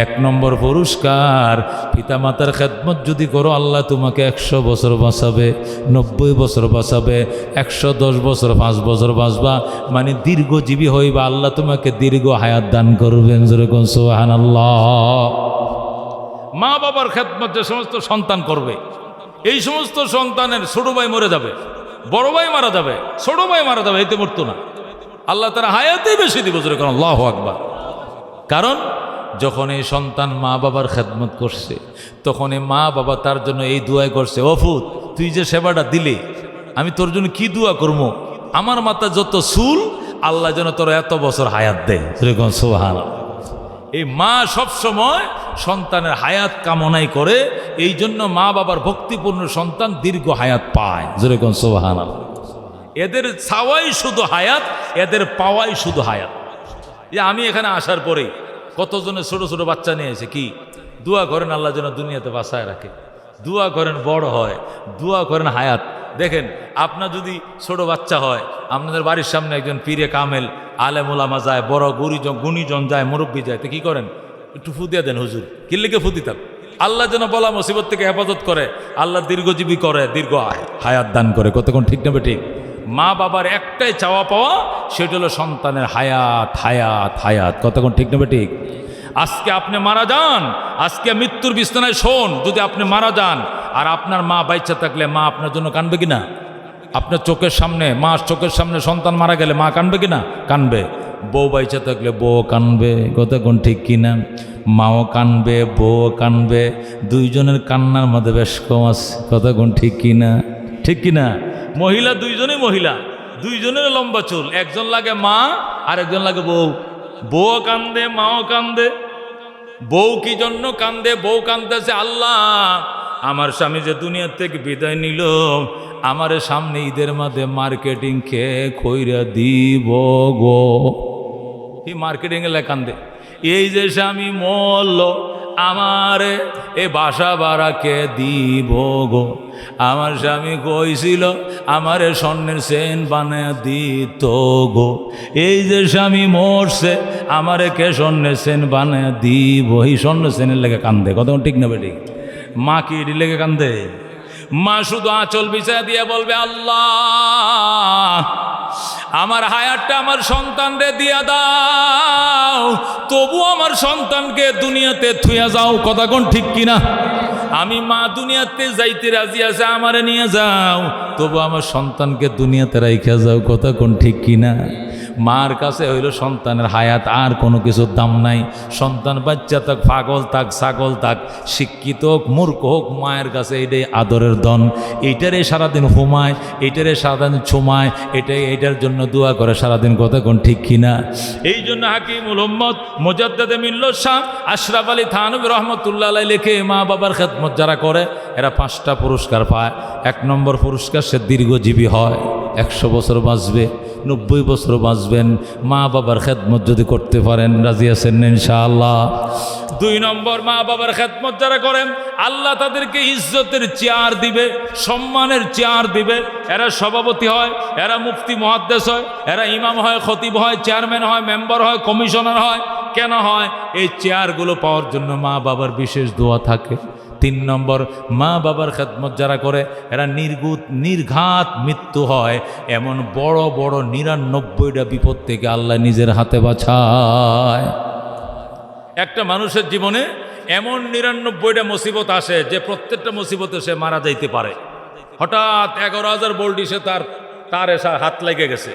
[SPEAKER 1] 1 নম্বর পুরস্কার, পিতামাতার খেদমত যদি করো আল্লাহ তোমাকে 100 বছর বাঁচাবে, 90 বছর বাঁচাবে, 110 বছর 5 বছর বাঁচবা, মানে দীর্ঘজীবী হইবা, আল্লাহ তোমাকে দীর্ঘ হায়াত দান করবেন। যেরকম সুবহানাল্লাহ। মা বাবার খেদমত যে সমস্ত সন্তান করবে, এই সমস্ত সন্তানের ছোট ভাই মরে যাবে, বড় ভাই মারা যাবে, ছোট ভাই মারা যাবে, এতে মরতো না, আল্লাহ তারা হায়াতেই বেশি দিব। যেরকম আল্লাহু আকবার। কারণ যখন এই সন্তান মা বাবার খেদমত করছে, তখন এই মা বাবা তার জন্য এই দোয়াই করছে, অফুত তুই যে সেবাটা দিলে আমি তোর জন্য কি দোয়া করবো, আমার মাথা যত চুল আল্লাহ যেন তোর এত বছর হায়াত দেয়। যেরকম সুবহানাল্লাহ। এই মা সবসময় সন্তানের হায়াত কামনাই করে, এই জন্য মা বাবার ভক্তিপূর্ণ সন্তান দীর্ঘ হায়াত পায়। যেরকম সুবহানাল্লাহ। এদের চাওয়াই শুধু হায়াত, এদের পাওয়াই শুধু হায়াত। যে আমি এখানে আসার পরে কতজনের ছোট ছোট বাচ্চা নিয়ে এসে কি দোয়া করেন আল্লাহ যেন দুনিয়াতে বাঁচায় রাখে, দোয়া করেন বড় হয়, দোয়া করেন হায়াত। দেখেন আপনার যদি ছোট বাচ্চা হয়, আপনাদের বাড়ির সামনে একজন পীরে কামেল আলেম ওলামা যায়, বড় গুণীজন যায়, মুরব্বী যায়, তো কী করেন? একটু ফু দিয়ে দেন, হুজুর কিল্লিকে ফু দিতাম। আল্লাহ যেন বলা মুসিবত থেকে হেফাজত করে, আল্লাহ দীর্ঘজীবী করে, দীর্ঘ হায়াত দান করে। কতক্ষণ ঠিক নেবে ঠিক? মা বাবার একটাই চাওয়া পাওয়া, সেটা হলো সন্তানের হায়াত, হায়াত, হায়াত। কতক্ষণ ঠিক নেবে ঠিক? আজকে আপনি মারা যান, আজকে মৃত্যুর বিছানায় শোন, যদি আপনি মারা যান আর আপনার মা বাইচ্চা থাকলে মা আপনার জন্য কানবে কিনা? আপনার চোখের সামনে, মার চোখের সামনে সন্তান মারা গেলে মা কানবে কিনা? কানবে। বউ বাইচ্চা থাকলে বউ কানবে। কতক্ষণ ঠিক কিনা? মাও কানবে, বউ কানবে, দুইজনের কান্নার মধ্যে বেশ কম আছে। কতক্ষণ ঠিক কিনা? ঠিক কিনা? মহিলা দুইজনেই মহিলা, দুইজনের লম্বা চুল, একজন লাগে মা আর একজন লাগে বউ। বউ কান্দে, মাও কান্দে। বউ কি জন্য কান্দে? বউ কান্দতেছে, আল্লাহ আমার স্বামী যে দুনিয়ার থেকে বিদায় নিল, আমার সামনে ঈদের মাঝে মার্কেটিং খেয়ে খইরা দিব গো। এই মার্কেটিং এলে কান্দে। এই যে স্বামী মরল, আমার এ বাসা ভাড়াকে দিব গো। আমার স্বামী কইছিল আমারে স্বর্ণের চেন বানায় দিত গো। এই যে স্বামী মরছে, আমারে কে স্বর্ণের চেন বানায় দিব। এই স্বর্ণের চেনের লেগে কান্দে। কতক্ষণ ঠিক নেবে ঠিক? মা কি এটি লেগে কান্দে? মা শুধু আঁচল বিছায় দিয়ে বলবে, আল্লাহ আমার হায়াতটা আমার সন্তানরে দিয়া দাও, তবু আমার সন্তানকে দুনিয়াতে থুইয়া যাও। কতক্ষণ ঠিক কিনা? আমি মা দুনিয়াতে যাইতে রাজি আছে, আমারে নিয়ে যাও, তবু আমার সন্তানকে দুনিয়াতে রাইখা যাও। কতক্ষণ ঠিক কিনা? মার কাছে হইল সন্তানের হায়াত, আর কোনো কিছুর দাম নাই। সন্তান বাচ্চা থাক, পাগল থাক, ছাগল থাক, শিক্ষিত হোক, মূর্খ হোক, মায়ের কাছে এটাই আদরের ধন। এইটারে সারাদিন হুমায়, এইটারে সারাদিন ছুমায়, এইটার জন্য দোয়া করে সারাদিন, কথা কোন ঠিক কিনা? এই জন্য হাকিমুল উম্মত মুজাদ্দেদে মিল্লাত শাহ আশরাফ আলী থানভী রহমতুল্লাহ আলাইহি লেখে, মা বাবার খেদমত যারা করে এরা 5টা পুরস্কার পায়। 1 নম্বর পুরস্কার, সে দীর্ঘজীবী হয়, 100 বছর বাঁচবে, 90 বছর বাঁচবেন মা বাবার খেদমত যদি করতে পারেন। রাজি আছেন ইনশাআল্লাহ? 2 নম্বর, মা বাবার খেদমত যারা করেন আল্লাহ তাদেরকে ইজ্জতের চেয়ার দিবে, সম্মানের চেয়ার দিবে। এরা সভাপতি হয়, এরা মুফতি মুহাদ্দিস হয়, এরা ইমাম হয়, খতিব হয়, চেয়ারম্যান হয়, মেম্বার হয়, কমিশনার হয়। কেন হয়? এই চেয়ারগুলো পাওয়ার জন্য মা বাবার বিশেষ দোয়া থাকে। 3 নম্বর, মা বাবার খেদমত যারা করে এরা নির্ঘাত মৃত্যু হয়। এমন বড় বড় 99টা বিপদ থেকে আল্লাহ নিজের হাতে বাঁচায়। একটা মানুষের জীবনে এমন 99টা মুসিবত আসে যে প্রত্যেকটা মুসিবতে সে মারা যাইতে পারে। হঠাৎ 11,000 ভোল্টেজে তার এসে হাত লেগে গেছে,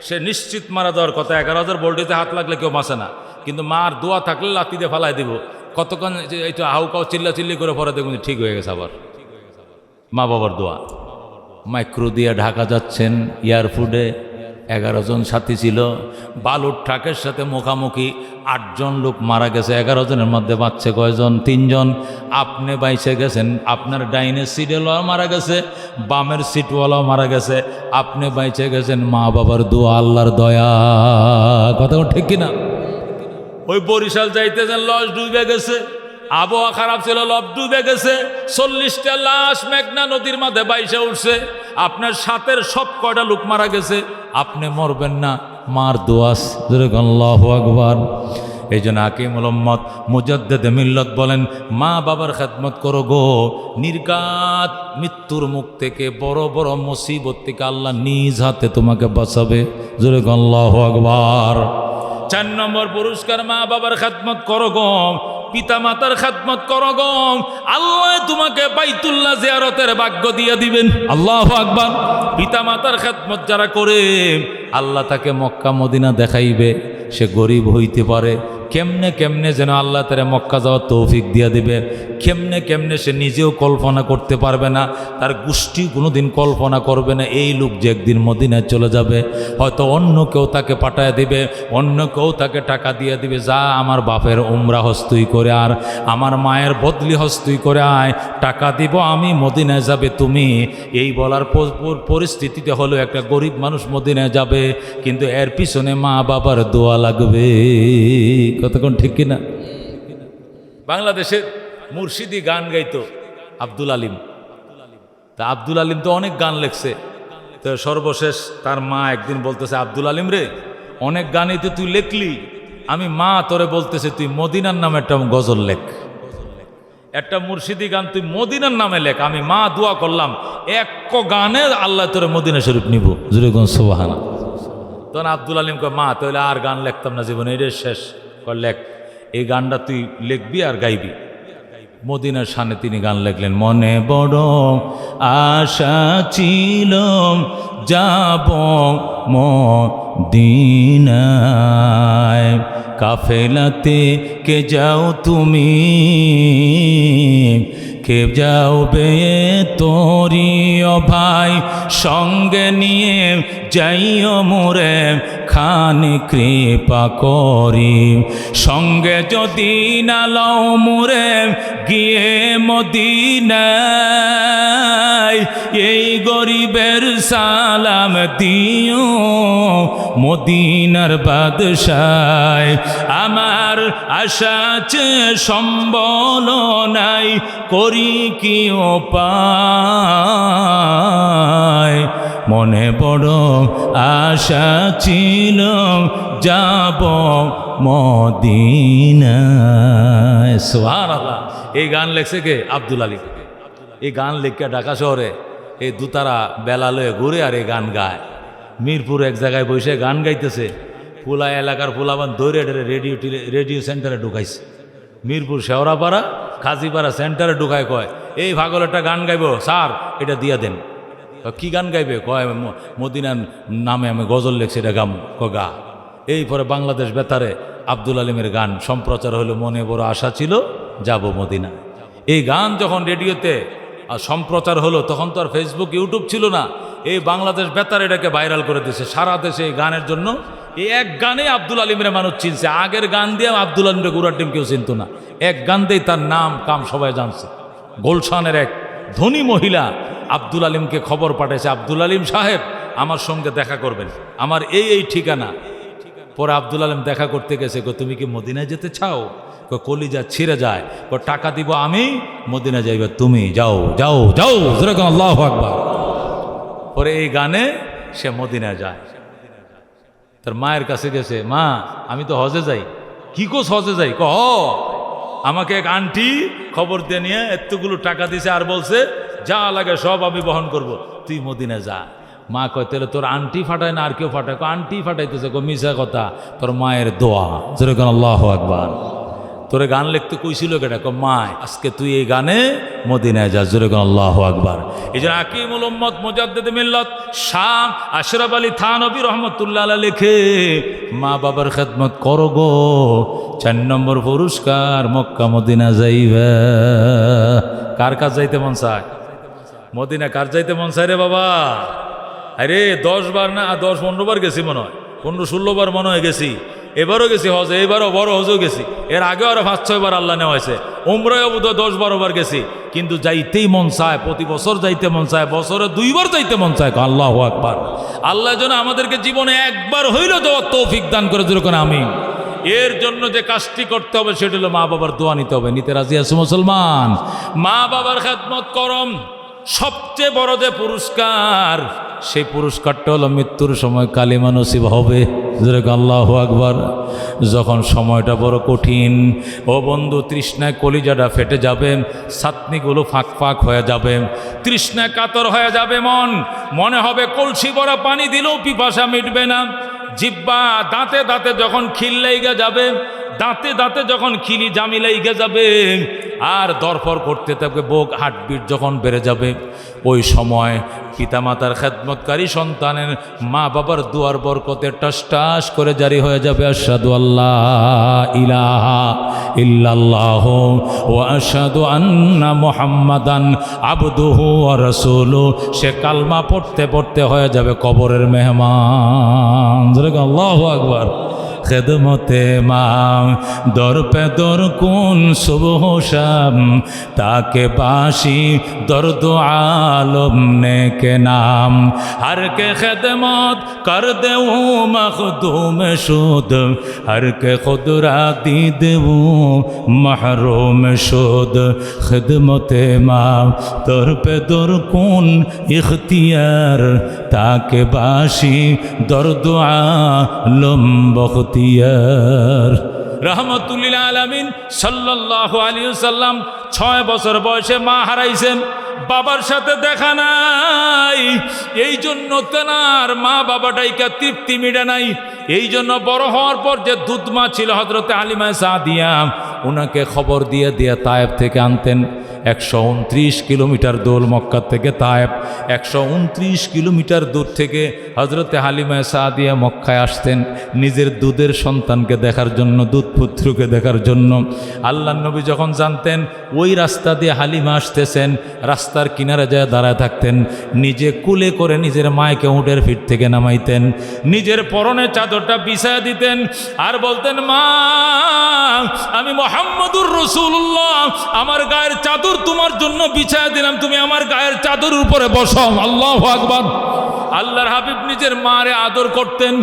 [SPEAKER 1] সে নিশ্চিত মারা যাওয়ার কথা। 11,000 ভোল্টেজে হাত লাগলে কেউ বাঁচে না, কিন্তু মার দোয়া থাকলে লাথি দিয়ে ফালাই দিব। কতক্ষণ এইটা হাউকাও চিল্লাচিল্লি করে পরে দেখুন ঠিক হয়ে গেছে। আবার মা বাবার দোয়া। মাইক্রো দিয়ে ঢাকা যাচ্ছেন এয়ারপোর্টে, 11 জন সাথী ছিল, বালুর ট্রাকের সাথে মুখামুখি 8 জন লোক মারা গেছে। 11 জনের মধ্যে বাচ্চা কয়জন? 3 জন। আপনি বাইচে গেছেন, আপনার ডাইনের সিটওয়ালাও মারা গেছে, বামের সিটওয়ালাও মারা গেছে, আপনি বাইচে গেছেন মা বাবার দোয়া, আল্লাহর দয়া। কথা ঠিক কিনা? ওই বরিশাল যাইতেছেন, লঞ্চ ডুবে গেছে, আবহাওয়া খারাপ ছিল, লঞ্চ ডুবে গেছে, 40টা লাশ মেঘনা নদীর মাঝে বাইসে উঠছে। আপনার সাথের সব কয়টা লোক মারা গেছে, আপনি মরবেন না, মার দোয়াস। আল্লাহু আকবার। এই জন্য হাকিমুল উম্মত মুজাদ্দেদে মিল্লাত বলেন, মা বাবার খেদমত করো গো, নির্ঘাত মৃত্যুর মুখ থেকে, বড় বড় মুসিবত থেকে আল্লাহ নিজ হাতে তোমাকে বাঁচাবে। জোরে আল্লাহু আকবার। 4 নম্বর পুরস্কার, মা বাবার খেদমত করো গো, পিতা মাতার খেদমত করো গো, আল্লাহ তোমাকে বাইতুল্লাহ জিয়ারতের ভাগ্য দিয়ে দিবেন। আল্লাহু আকবার। পিতা মাতার খেদমত যারা করে আল্লাহ তাকে মক্কা মদিনা দেখাইবে। সে গরিব হইতে পারে, কেমনে কেমনে যেন আল্লাহ তারে মক্কা যাওয়ার তৌফিক দিয়ে দিবে, কেমনে কেমনে সে নিজেও কল্পনা করতে পারবে না, তার গোষ্ঠী কোনোদিন কল্পনা করবে না এই লোক যে একদিন মদিনায় চলে যাবে। হয়তো অন্য কেউ তাকে পাঠায় দিবে, অন্য কেউ তাকে টাকা দিয়ে দিবে, যা আমার বাপের উমরা হস্তুই করে আর আমার মায়ের বদলি হস্তুই করে আয়, টাকা দিব আমি, মদিনায় যাবে তুমি। এই বলার পরিস্থিতিতে হলো একটা গরিব মানুষ মদিনায় যাবে, কিন্তু এর পিছনে মা বাবার দোয়া লাগবে। কতক্ষণ ঠিক কিনা? বাংলাদেশের মুর্শিদি গান গাইতো আব্দুল আলিম। তা আব্দুল আলিম তো অনেক গান লেখছে। তো সর্বশেষ তার মা একদিন বলতেছে, আব্দুল আলিম রে, অনেক গানই তো তুই লেখলি, আমি মা তোরে বলতেছে তুই মদিনার নামে একটা গজল লেখ, একটা মুর্শিদি গান তুই মদিনার নামে লেখ। আমি মা দোয়া করলাম, এক গানে আল্লাহ তোরে মদিনা শরীফ নিব। জুড়ে গন সুবহানাল্লাহ। তখন আব্দুল আলিম কয়, মা তাহলে আর গান লিখতাম না জীবনে, এটা শেষ। কয় লেখ, এই গানটা তুই লিখবি আর গাইবি। মদিনার শানে তিনি গান লেখলেন। মনে বড় আশা ছিল যাব মদিনায়, কাফেলাতে কে যাও তুমি, কে যাও বে তোরি ও ভাই, সঙ্গে নিয়ে যাইও মোরে খানি কৃপা করি, সঙ্গে যদি না লও মোরে গিয়ে মদিনায়, এই গরিবের সালাম দিও মদিনার বাদশায়। আমার আশা আছে সম্বল নাই, করি কি উপায়, মনে বড় আশা ছিল যাব মদিনায়। সুবহানাল্লাহ। এই গান লেখছে কে? আব্দুল আলী। এই গান লেখা ঢাকা শহরে এই দুতারা বেলা লয়ে ঘুরে আর এই গান গায়। মিরপুর এক জায়গায় বসে গান গাইতেছে, ফুলা এলাকার ফুলাবান দৌড়ে রেডিও সেন্টারে ঢুকাইছে। মিরপুর শেওড়াপাড়া কাজীপাড়া সেন্টারে ঢুকায়, কয় এই পাগল একটা গান গাইব স্যার, এটা দিয়ে দেন। কি গান গাইবে? কয় মদিনার নামে আমি গজল লেখছি, এটা গাম। গা এই পরে বাংলাদেশ বেতারে আব্দুল আলিমের গান সম্প্রচার হলো, মনে বড় আশা ছিল যাব মদিনা। এই গান যখন রেডিওতে সম্প্রচার হলো, তখন তো আর ফেসবুক ইউটিউব ছিল না। এই বাংলাদেশ বেতার এটাকে ভাইরাল করে দিয়েছে সারা দেশে। এই গানের জন্য এই এক গানে আব্দুল আলিমের মানুষ চিনছে। আগের গান দিয়ে আব্দুল আলিমের গুড়ার টিম কেউ চিনত না। এক গান দিয়ে তার নাম কাম সবাই জানছে। গুলশানের এক ধনী মহিলা আব্দুল আলিমকে খবর পাঠাইছে, আব্দুল আলিম সাহেব আমার সঙ্গে দেখা করবেন, আমার এই ঠিকানা। পরে আব্দুল আলিম দেখা করতে গেছে। তুমি কি মদিনায় যেতে চাও? কলিজা ছিঁড়ে যায়। টাকা দিব আমি, মদিনা যাইবে তুমি, যাও যাও যাও, যেরকম আল্লাহু আকবার। পরে এই গানে সে মদিনায় যায়। তার মায়ের কাছে গেছে, মা আমি তো হজে যাই। কি কোস হজে যাই? আমাকে এক আন্টি খবর দিয়ে নিয়ে এতগুলো টাকা দিছে আর বলছে যা লাগে সব আমি বহন করব, তুই মদিনা যা। মা কয় তাহলে তোর আন্টি ফাটায় না আর কেউ ফাটায়? আন্টি ফাটাইতেছে। মিশা কথা, তোর মায়ের দোয়া, যেরকম আল্লাহু আকবার। তোরে গান লিখতে কইছিল কেটা? মায় আজকে তুই এই গানে মদিনায় যা, যেরকম আল্লাহু আকবার। এই জন্য আকিমুল উম্মত মুজাদ্দিদ মিল্লাত শাহ আশরাফ আলী থানভী রহমতুল্লাহ আলাইহি লিখে, মা বাবার খেদমত করো গো, 4 নম্বর পুরস্কার মক্কা মদিনা যাইবে। কার কাজ যাইতে মন চায়? মদিনা কার যাইতে মন চায় রে বাবা? আরে 10 বার না 10-15 বার গেছি মনে হয়, 15-16 বার মনে হয় গেছি। এবারও গেছি হজে, এবারও বড় হজেও গেছি। এর আগেও আরো 5-6 বার আল্লাহ নেওয়া হয়েছে। উমরায়ও বোধহয় 10-12 বার গেছি। কিন্তু যাইতেই মন চায়, প্রতি বছর যাইতে মন চায়, বছরে 2 বার যাইতে মন চায়। আল্লাহু আকবার। আল্লাহ যেন আমাদেরকে জীবনে একবার হইলেও যাওয়ার তৌফিক দান করে, যেরকম আমিন। এর জন্য যে কাজটি করতে হবে সেটা হলো মা বাবার দোয়া নিতে হবে। নিতে রাজি আছো মুসলমান? মা বাবার খেদমত করম। সবচেয়ে বড় যে পুরস্কার, সেই পুরস্কারটা হলো মৃত্যুর সময় কালিমা নসিব হবে। আল্লাহু আকবার। যখন সময়টা বড় কঠিন, ও বন্ধু, তৃষ্ণায় কলিজাটা ফেটে যাবে, ছাতনিগুলো ফাঁক ফাঁক হয়ে যাবে, তৃষ্ণায় কাতর হয়ে যাবে মন। মনে হবে কলসি ভরা পানি দিলেও পিপাসা মিটবে না। জিহ্বা দাঁতে দাঁতে যখন খিল লাইগা যাবে, দাঁতে দাঁতে যখন খিলি জামি লাইগা যাবে, আর দরপর করতে থাকবে, বুক হার্টবিট যখন বেড়ে যাবে, ওই সময় পিতামাতার খেদমতকারী সন্তানের মা বাবার দুয়ার বরকতে টাস টাস করে জারি হয়ে যাবে, আশহাদু আল্লাহ ইলাহা ইল্লাল্লাহু ওয়া আশহাদু আন্না মুহাম্মাদান আবদুহু ওয়া রাসূলুহু। সে কালমা পড়তে পড়তে হয়ে যাবে কবরের মেহমান। আল্লাহু আকবার। খেদমতে মা দর পে দর কুন সুবহ শাম, তাকে বাসি দর্দ আলম নে কে নাম। হর কে খেদমত কর দেউ মখদুম শুদ, হর কে খুদরা দি দেউ মহরুম শুদ। খেদমতে মা দর পে দর কুন ইখতিয়ার, তাকে বাসি দর্দ আলম বখত রহমতুল্লিল আলামিন সাল্লাল্লাহু আলাইহি ওয়াসাল্লাম 6 বছর বয়সে মা হারাইছেন। বাবার সাথে দেখা নাই, এই জন্য তেনার মা বাবাটাইকা তৃপ্তি মিটে নাই। এই জন্য বড় হওয়ার পর যে দুধ মা ছিল হযরতে হালিমা সাদিয়া, ওনাকে খবর দিয়ে দিয়ে তায়েব থেকে আনতেন। 129 কিলোমিটার দূর মক্কা থেকে তায়েব, 129 কিলোমিটার দূর থেকে হযরতে হালিমা সাদিয়া মক্কায় আসতেন নিজের দুধের সন্তানকে দেখার জন্য, দুধ পুত্রকে দেখার জন্য। আল্লাহর নবী যখন জানতেন ওই রাস্তা দিয়ে হালিমা আসতেছেন, রাস্তার কিনারে যায় দাঁড়ায় থাকতেন, নিজে কুলে করে নিজের মায়কে উটের পিঠ থেকে নামাইতেন, নিজের পরনে চাদরটা বিছায়া দিতেন আর বলতেন, মা আমি মুহাম্মদুর রাসূলুল্লাহ, আমার গায়ের চাদর তোমার জন্য বিছায়া দিলাম, তুমি আমার গায়ের চাদরের উপরে বসো। আল্লাহু আকবার। আল্লাহর হাবিব নিজের মারে আদর করতেন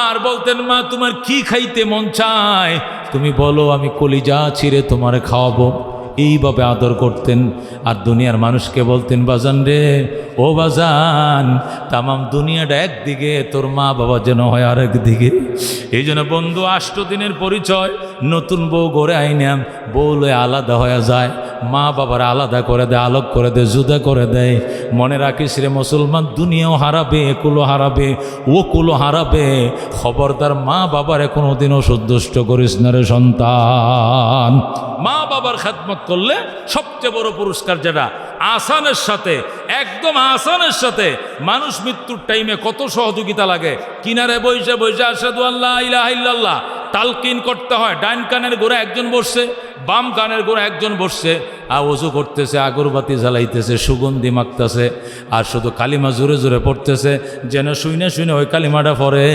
[SPEAKER 1] আর বলতেন, মা তোমার কি খাইতে মন চায় তুমি বলো, আমি কলিজা ছিঁড়ে তোমারে খাওয়াবো। এইভাবে আদর করতেন। আর দুনিয়ার মানুষকে বলতেন, বাজান রে, ও বাজান, তামাম দুনিয়াটা একদিকে, তোর মা বাবা যেন হয় আরেক দিকে। এই জন্য বন্ধু, 8 দিনের পরিচয় নতুন বউ গড়ে আইনাম, বউ লয়ে আলাদা হয়ে যায়, মা বাবার আলাদা করে দেয়, আলোক করে দেয়, জুদা করে দেয়। মনে রাখিস রে মুসলমান, দুনিয়াও হারাবে, একুলো হারাবে, ও কুলো হারাবে। খবরদার মা বাবার কোনোদিনও সন্তুষ্ট করিস না রে সন্তান। মা বাবার খেদমত করলে সবচেয়ে বড় পুরস্কার যেটা, আসানের সাথে, একদম আসানের সাথে। মানুষ মৃত্যুর টাইমে কত সহযোগিতা লাগে, কিনারে বইসে বইসে আশহাদু আল্লা ইলাহা ইল্লাল্লাহ তালকিন করতে হয়। ডাইন কানের গোড়া একজন বসছে, বাম কানের গোড়া একজন বসছে, আর ওযু করতেছে, আগরবাতি জ্বালাইতেছে, সুগন্ধি মাখতেছে, আর শুধু কালিমা জোরে জোরে পড়তেছে, যেন শুনে শুনে ওই কালিমাটা পড়ে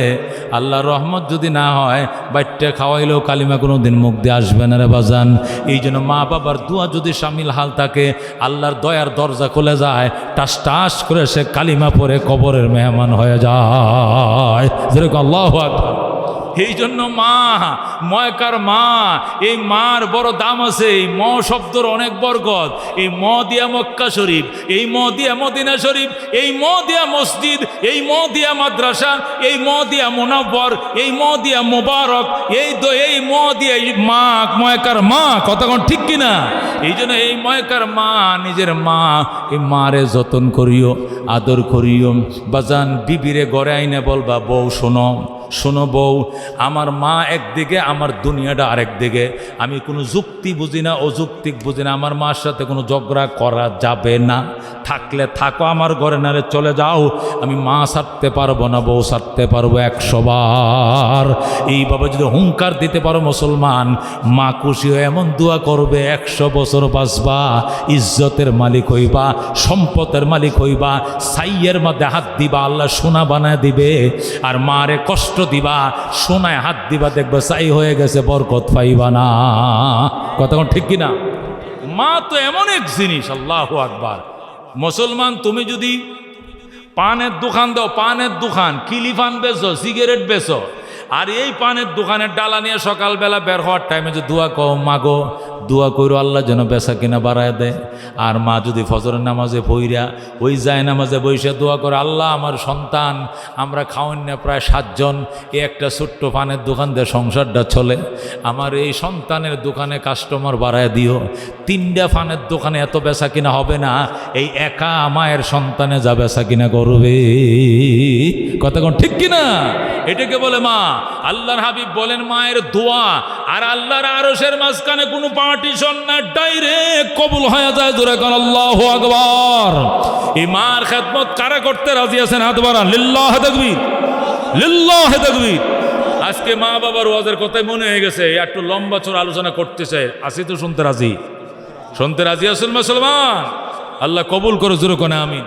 [SPEAKER 1] আল্লাহর রহমত যদি না হয়, বাচ্চা খাওয়াইলেও কালিমা কোনো দিন মুখ দিয়ে আসবে না রে বাজান। এই জন্য মা বাবার দোয়া যদি শামিল হাল থাকে, আল্লাহর দয়ার দরজা খুলে যায়, টাস টাস করে সে কালিমা পড়ে কবরের মেহমান হয়ে যায়। যেরকম আল্লাহু আকবার। এই জন্য মা, ময়কার মা, এই মার বড় দাম আছে। এই ম শব্দর অনেক বরকত। এই ম দিয়া মক্কা শরীফ, এই ম দিয়া মদিনা শরীফ, এই ম দিয়া মসজিদ, এই ম দিয়া মাদ্রাসা, এই ম দিয়া মুনাব্বর, এই ম দিয়া মুবারক, এই ম দিয়া মা, ময়কার মা। কতক্ষণ ঠিক কিনা? এই জন্য এই ময়কার মা, নিজের মা, এই মারে যতন করিও, আদর করিও বাজান। বিবিরে গড়ে আইনে বলবা, বউ শোনো, শোনো বউ, আমার মা একদিকে, আমার দুনিয়াটা আরেক দিকে। আমি কোনো যুক্তি বুঝি না, অযৌক্তিক বুঝি না। আমার মার সাথে কোনো ঝগড়া করা যাবে না। থাকলে থাকো আমার ঘরে, নারে চলে যাও। আমি মা ছাড়তে পারবো না, বউ ছাড়তে পারবো 100 বার। এইভাবে যদি হুঙ্কার দিতে পারো মুসলমান, মা খুশি হয়ে এমন দোয়া করবে, 100 বছর বাঁচবা, ইজ্জতের মালিক হইবা, সম্পদের মালিক হইবা। সাইয়ের মধ্যে হাত দিবা, আল্লাহ সোনা বানায় দিবে। আর মারে কষ্ট দিবা, সোনায় হাত দিবা, দেখবে চাই হয়ে গেছে, বরকত পাইবা না। কতক্ষণ ঠিক কিনা? মা তো এমন এক জিনিস, আল্লাহু আকবার। মুসলমান, তুমি যদি পানের দোকান দাও, পানের দোকান, কিলি পান বেচো, সিগারেট বেচো, আর এই পানের দোকানের ডালা নিয়ে সকালবেলা বের হওয়ার টাইমে যে দোয়া কও, মাগো দোয়া করো আল্লাহ যেন বেচা কিনা বাড়ায় দেয়। আর মা যদি ফজরের নামাজে পইরা ওই যায় নামাজে বইসা দোয়া করে, আল্লাহ আমার সন্তান, আমরা খাওয়ান না প্রায় 7 জন, এই একটা ছোট্ট পানের দোকান দিয়ে সংসারটা চলে, আমার এই সন্তানের দোকানে কাস্টমার বাড়ায় দিও। 3টা পানের দোকানে এত বেচা কিনা হবে না, এই একা মায়ের সন্তানে যা বেচা কিনা করবে। কতক্ষণ ঠিক কিনা? এটাকে বলে মা। আল্লাহর হাবিব বলেন, মায়ের দোয়া আর আল্লাহর আরশের মাঝখানে কোনো পার্টিশন না, ডাইরেক্ট কবুল হয়ে যায়। জোরে কোন আল্লাহু আকবার। এই মার খেদমত কারা করতে রাজি আছেন? হাত বাড়ান। লিল্লাহি তাকবীর, লিল্লাহি তাকবীর। আজকে মা বাবার ওয়াজের কথাই মনে হয়ে গেছে, একটু লম্বা চড় আলোচনা করতে চাই। আসি তো শুনতে রাজি? শুনতে রাজি আছেন মুসলমান? আল্লাহ কবুল করে, জোরে কোন আমিন।